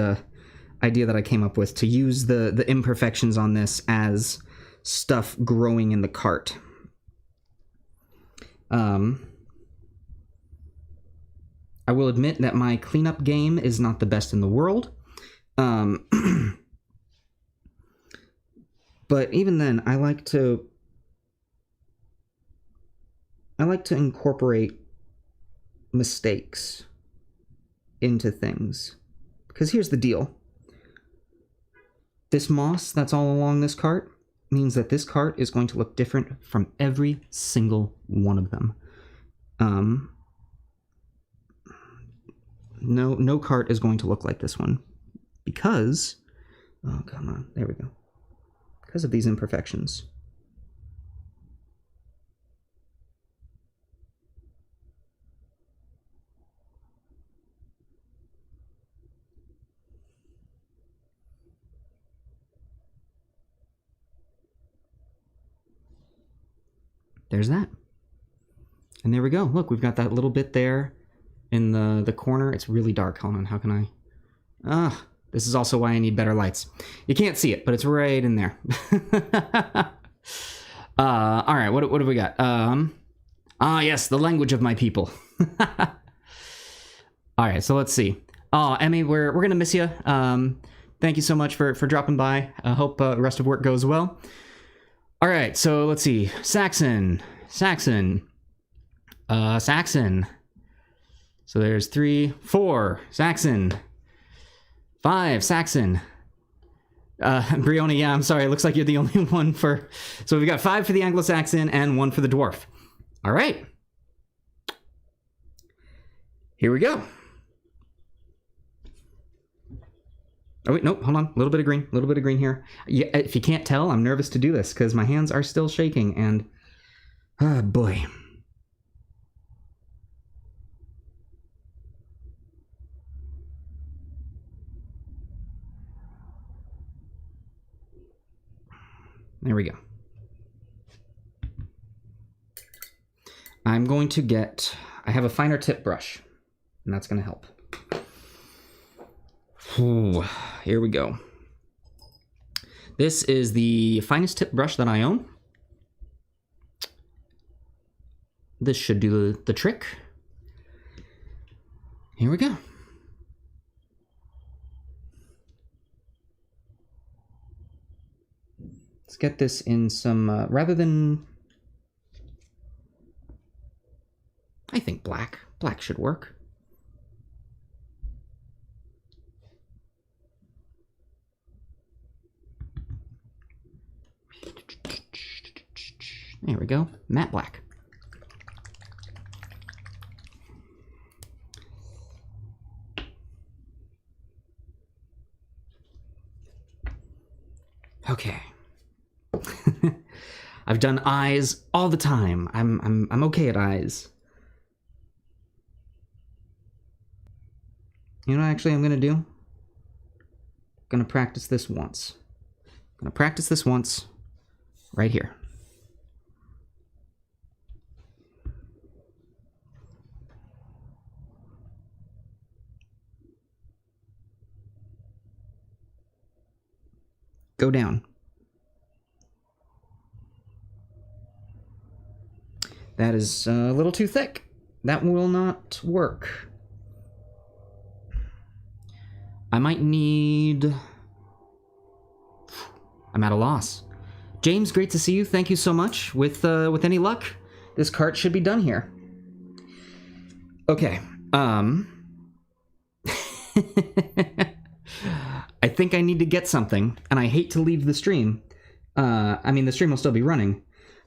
idea that I came up with to use the imperfections on this as stuff growing in the cart. I will admit that my cleanup game is not the best in the world. But even then, I like to incorporate mistakes into things. Because here's the deal. This moss that's all along this cart means that this cart is going to look different from every single one of them. No cart is going to look like this one because, oh, come on, there we go. Because of these imperfections. There's that. And there we go. Look, we've got that little bit there in the corner. It's really dark. Hold on, how can I... this is also why I need better lights. You can't see it, but it's right in there. All right, what have we got? Yes, the language of my people. All right, so let's see. Oh, Emmy, we're gonna miss you. Thank you so much for dropping by. I hope the rest of work goes well. All right, so let's see. Saxon. So there's 3, 4, Saxon. 5, Saxon. Brioni, yeah, I'm sorry. It looks like you're the only one for... So we've got 5 for the Anglo-Saxon and 1 for the Dwarf. All right. Here we go. Oh, wait, nope, hold on. A little bit of green here. Yeah, if you can't tell, I'm nervous to do this because my hands are still shaking and... Oh, boy. There we go. I'm going to get... I have a finer tip brush, and that's going to help. Ooh, here we go. This is the finest tip brush that I own. This should do the trick. Here we go. Let's get this in some, rather than... I think black. Black should work. There we go. Matte black. Okay. I've done eyes all the time. I'm okay at eyes. You know what actually I'm gonna do? I'm gonna practice this once. I'm gonna practice this once right here. Go down. That is a little too thick. That will not work. I might need... I'm at a loss. James, great to see you. Thank you so much. With any luck, this cart should be done here. Okay. I think I need to get something, and I hate to leave the stream. I mean, the stream will still be running,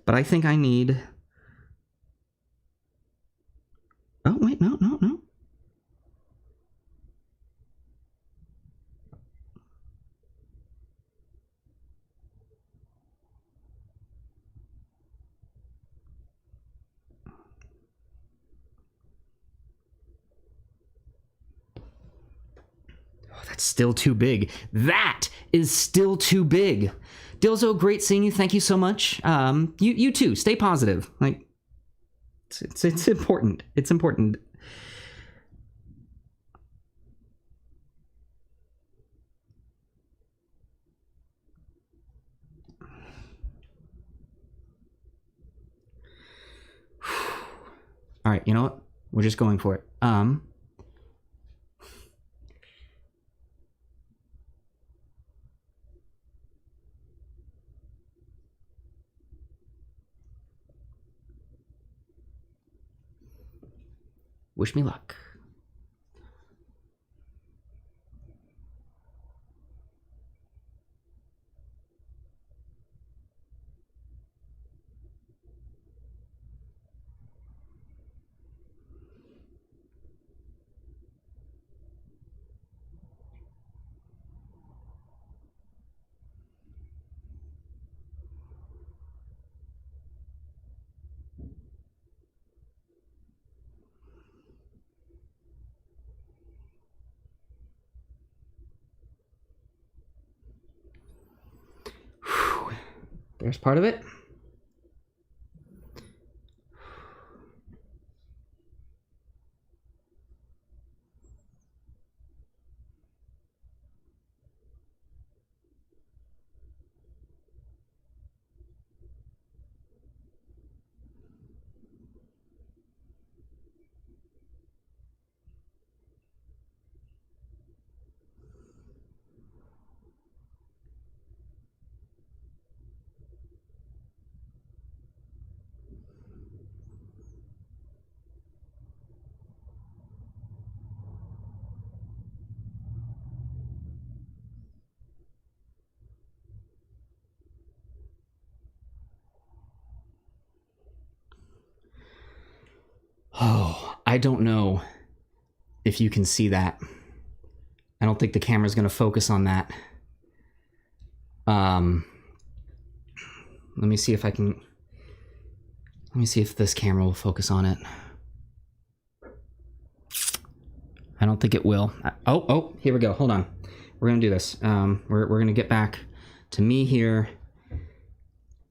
but I think I need... Oh, wait, no. That's still too big. That is still too big. Dilzo, great seeing you. Thank you so much. You too. Stay positive. Like, it's important. It's important. All right. You know what? We're just going for it. Wish me luck. There's part of it. Oh, I don't know if you can see that. I don't think the camera's going to focus on that. Let me see if I can... Let me see if this camera will focus on it. I don't think it will. Oh, here we go. Hold on. We're going to do this. We're going to get back to me here.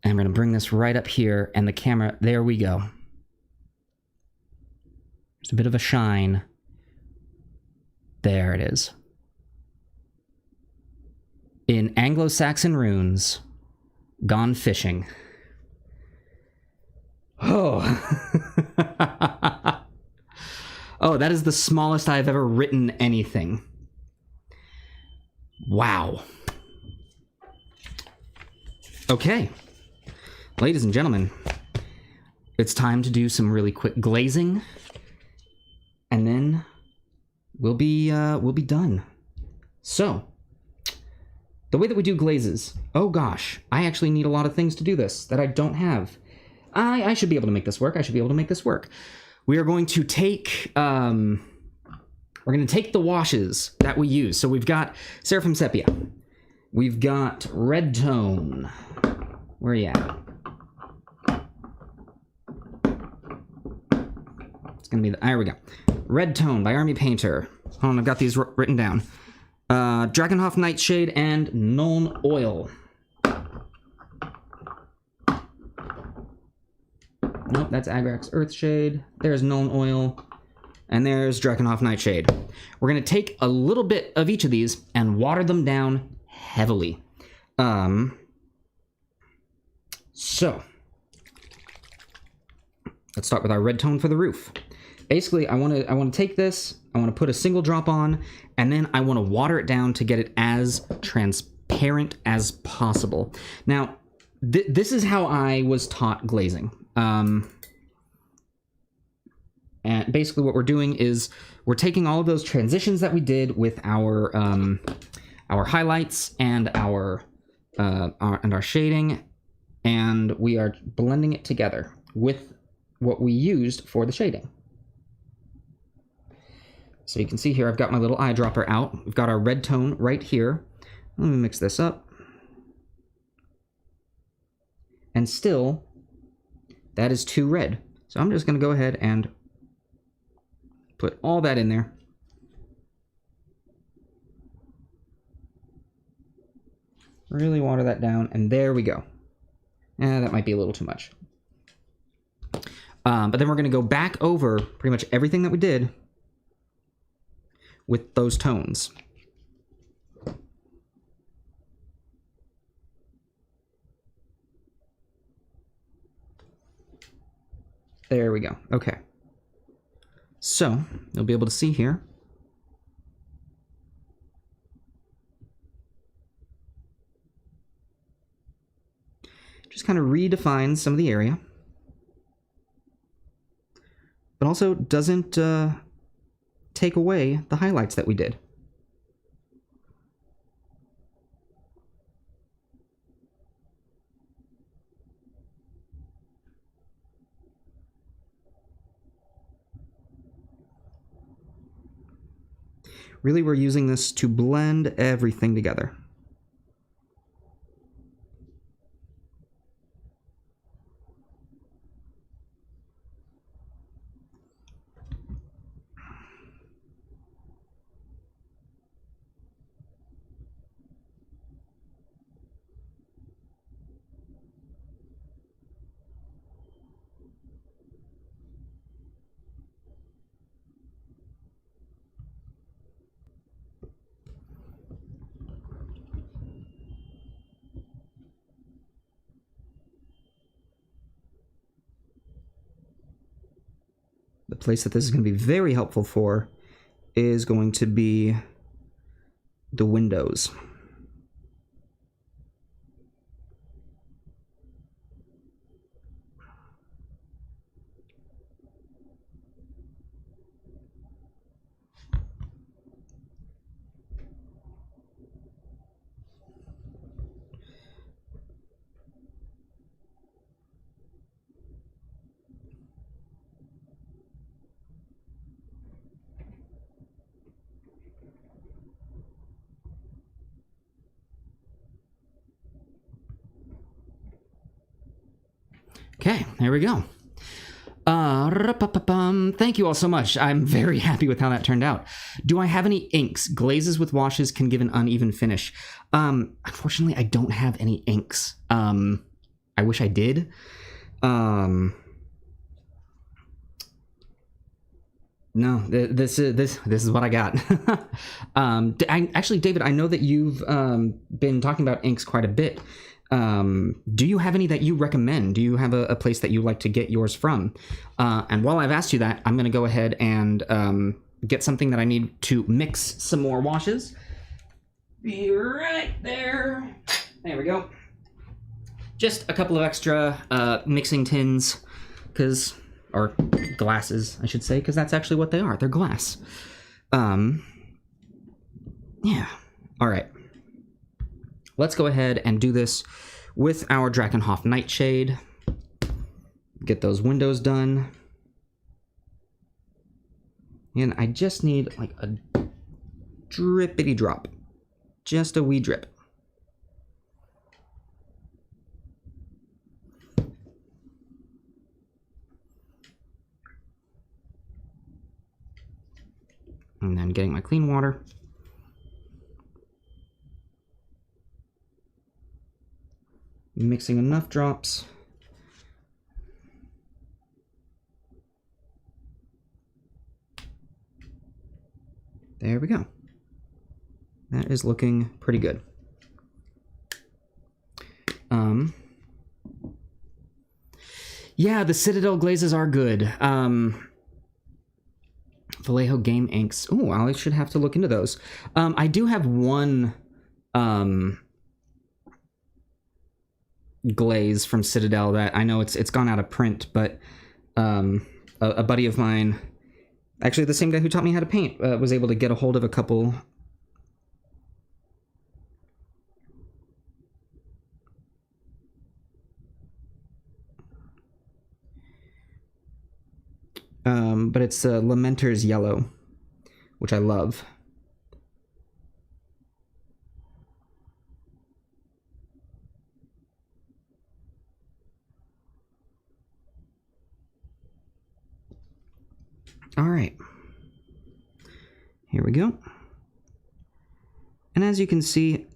And we're going to bring this right up here. And the camera... There we go. There's a bit of a shine. There it is. In Anglo-Saxon runes, gone fishing. Oh. Oh, that is the smallest I've ever written anything. Wow. Okay. Ladies and gentlemen, it's time to do some really quick glazing. And then we'll be done. So, the way that we do glazes, oh gosh, I actually need a lot of things to do this that I don't have. I should be able to make this work. I should be able to make this work. We are going to take we're going to take the washes that we use. So we've got Seraphim Sepia. We've got Red Tone. Where are you at? It's going to be there we go. Red Tone by Army Painter. Hold on, I've got these written down. Drakenhof Nightshade and Nuln Oil. Nope, that's Agrax Earthshade. There's Nuln Oil. And there's Drakenhof Nightshade. We're going to take a little bit of each of these and water them down heavily. So, let's start with our red tone for the roof. Basically, I want to take this, I want to put a single drop on, and then I want to water it down to get it as transparent as possible. Now, this is how I was taught glazing. And basically what we're doing is we're taking all of those transitions that we did with our highlights and our shading, and we are blending it together with what we used for the shading. So you can see here, I've got my little eyedropper out. We've got our red tone right here. Let me mix this up. And still, that is too red. So I'm just going to go ahead and put all that in there. Really water that down, and there we go. That might be a little too much. But then we're going to go back over pretty much everything that we did with those tones. There we go. Okay. So, you'll be able to see here. Just kind of redefines some of the area. But also doesn't take away the highlights that we did. Really, we're using this to blend everything together. The place that this is going to be very helpful for is going to be the windows. Okay, there we go. Thank you all so much. I'm very happy with how that turned out. Do I have any inks? Glazes with washes can give an uneven finish. Unfortunately, I don't have any inks. I wish I did. No, this is what I got. Actually, David, I know that you've been talking about inks quite a bit. Do you have any that you recommend? Do you have a place that you like to get yours from? And while I've asked you that, I'm going to go ahead and get something that I need to mix some more washes. Be right there. There we go. Just a couple of extra mixing tins, or glasses, I should say, because that's actually what they are. They're glass. Yeah. All right. Let's go ahead and do this with our Drakenhof Nightshade. Get those windows done. And I just need like a drippity drop. Just a wee drip. And then getting my clean water. Mixing enough drops. There we go. That is looking pretty good. Yeah, the Citadel glazes are good. Vallejo Game Inks. Oh, I should have to look into those. I do have one glaze from Citadel that I know it's gone out of print, but a buddy of mine, actually the same guy who taught me how to paint, was able to get a hold of a couple. But it's Lamenter's Yellow, which I love. All right. Here we go. And as you can see,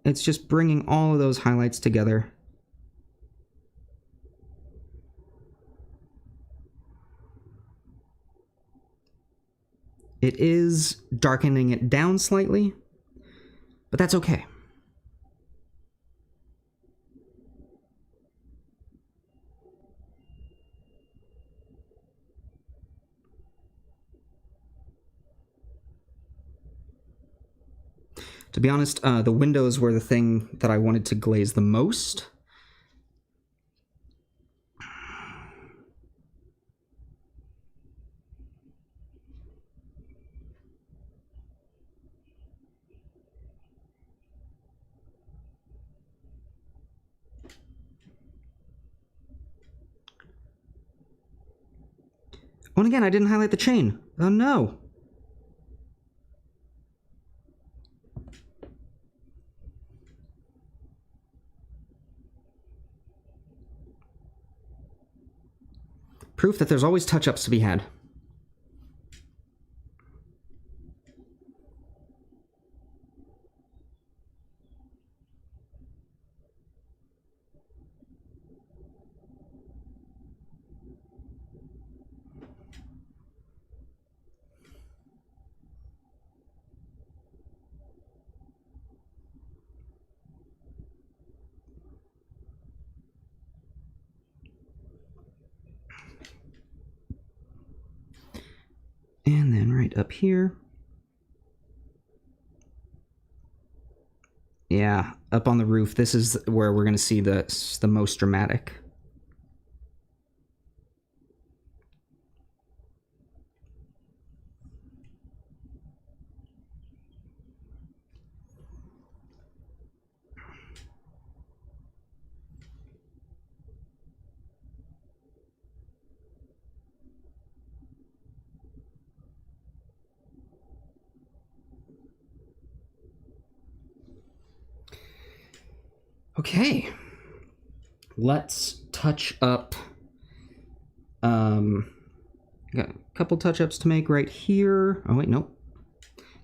it's just bringing all of those highlights together. It is darkening it down slightly, but that's okay. To be honest, the windows were the thing that I wanted to glaze the most. Oh, and again, I didn't highlight the chain. Oh no. Proof that there's always touch-ups to be had. And then right up here. Yeah, up on the roof, this is where we're going to see the most dramatic. Okay, let's touch up. Got a couple touch-ups to make right here. Oh wait, nope.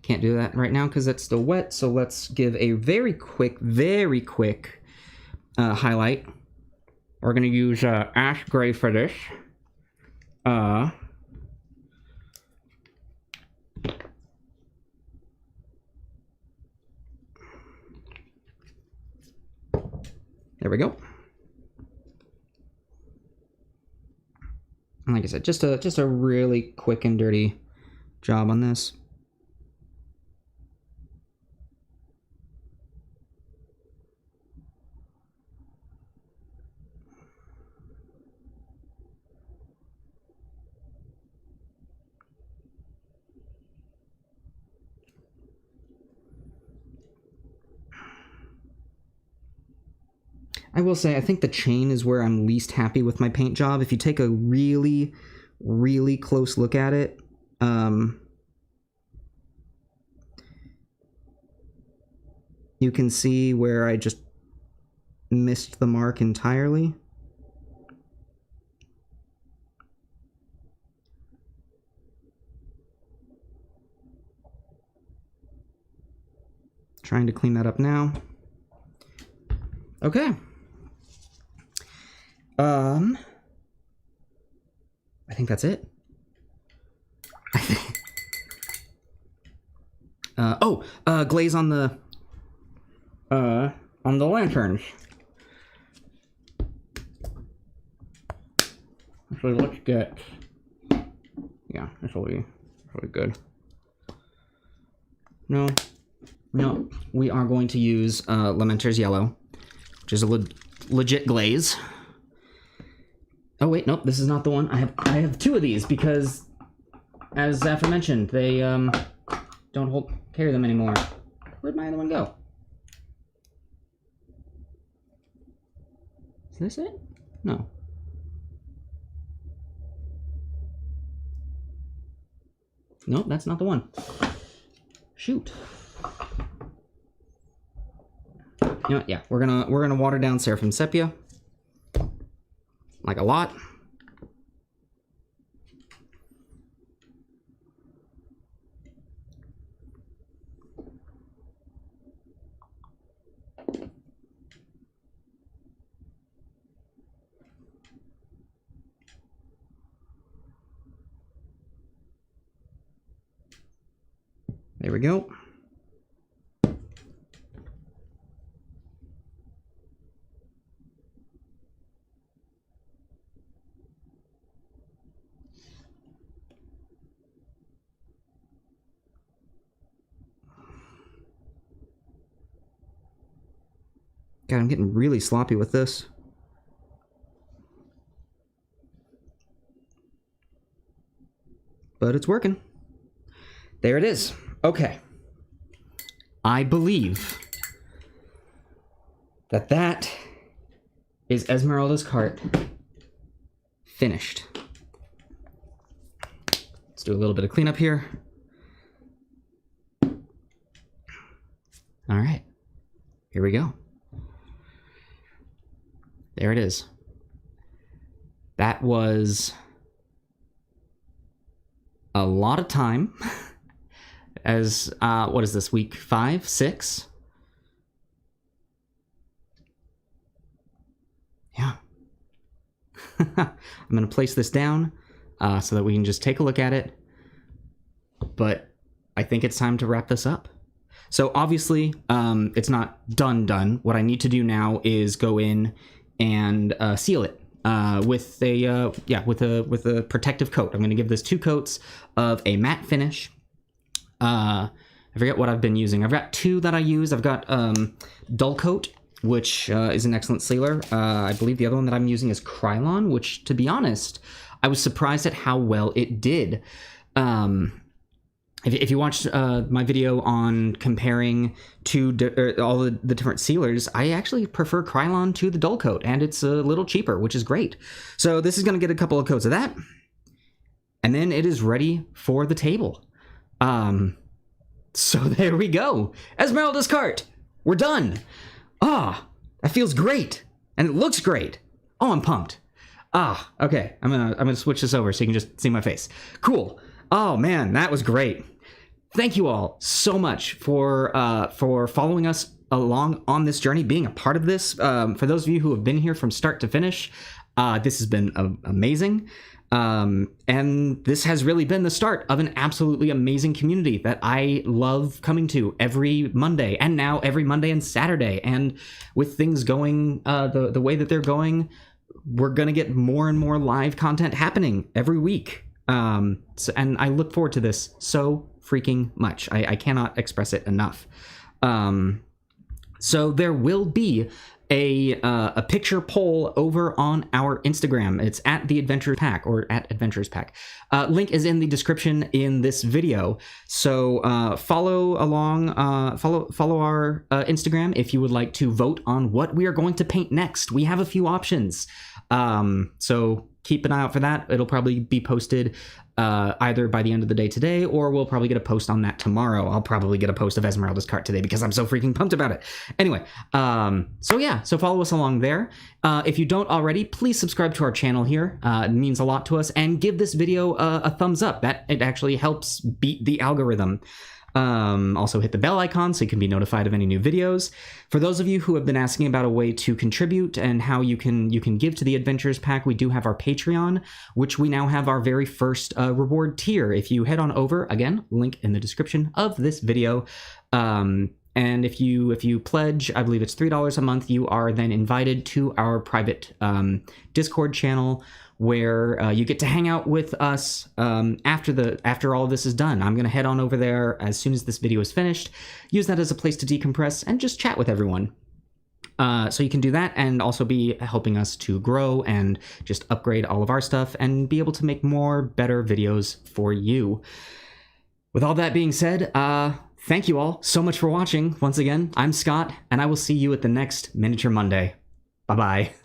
Can't do that right now because it's still wet. So let's give a very quick highlight. We're gonna use ash gray for this. There we go. And like I said, just a really quick and dirty job on this. I will say, I think the chain is where I'm least happy with my paint job. If you take a really, really close look at it, you can see where I just missed the mark entirely. Trying to clean that up now. Okay. I think that's it. Glaze on the lanterns. So let's get, yeah, this will be really good. No, we are going to use Lamenter's Yellow, which is a legit glaze. Oh wait, nope, this is not the one. I have two of these because, as aforementioned, they don't carry them anymore. Where'd my other one go? Is this it? No. Nope, that's not the one. Shoot. You know what? Yeah, we're gonna water down Seraphim Sepia, like a lot. There we go. God, I'm getting really sloppy with this. But it's working. There it is. Okay. I believe that is Esmeralda's cart finished. Let's do a little bit of cleanup here. All right. Here we go. There it is. That was a lot of time. As, what is this, week 5, 6? Yeah. I'm going to place this down so that we can just take a look at it. But I think it's time to wrap this up. So obviously, it's not done. What I need to do now is go in and seal it with a protective coat. I'm going to give this 2 coats of a matte finish. I forget what I've been using. I've got 2 that I use. I've got Dull Coat, which is an excellent sealer. I believe the other one that I'm using is Krylon, which, to be honest, I was surprised at how well it did. If you watched my video on comparing all the different sealers, I actually prefer Krylon to the Dull Coat, and it's a little cheaper, which is great. So this is going to get a couple of coats of that, and then it is ready for the table. So there we go. Esmeralda's cart. We're done. Ah, that feels great. And it looks great. Oh, I'm pumped. Okay. I'm gonna switch this over so you can just see my face. Cool. Oh man, that was great. Thank you all so much for following us along on this journey, being a part of this. For those of you who have been here from start to finish, this has been amazing. And this has really been the start of an absolutely amazing community that I love coming to every Monday, and now every Monday and Saturday. And with things going the way that they're going, we're going to get more and more live content happening every week. And I look forward to this so freaking much. I cannot express it enough. So there will be a picture poll over on our Instagram. It's at the Adventures Pack or at Adventures Pack. Link is in the description in this video. So follow along, follow our Instagram if you would like to vote on what we are going to paint next. We have a few options. So keep an eye out for that. It'll probably be posted either by the end of the day today, or we'll probably get a post on that tomorrow. I'll probably get a post of Esmeralda's cart today because I'm so freaking pumped about it. Anyway, so follow us along there. If you don't already, please subscribe to our channel here. It means a lot to us, and give this video a thumbs up. That it actually helps beat the algorithm. Also hit the bell icon so you can be notified of any new videos. For those of you who have been asking about a way to contribute and how you can give to the Adventures Pack, we do have our Patreon, which we now have our very first reward tier. If you head on over, again, link in the description of this video. And if you pledge, I believe it's $3 a month, you are then invited to our private Discord channel, where you get to hang out with us after all of this is done. I'm going to head on over there as soon as this video is finished, use that as a place to decompress and just chat with everyone. So you can do that and also be helping us to grow and just upgrade all of our stuff and be able to make more better videos for you. With all that being said, thank you all so much for watching. Once again, I'm Scott, and I will see you at the next Miniature Monday. Bye-bye.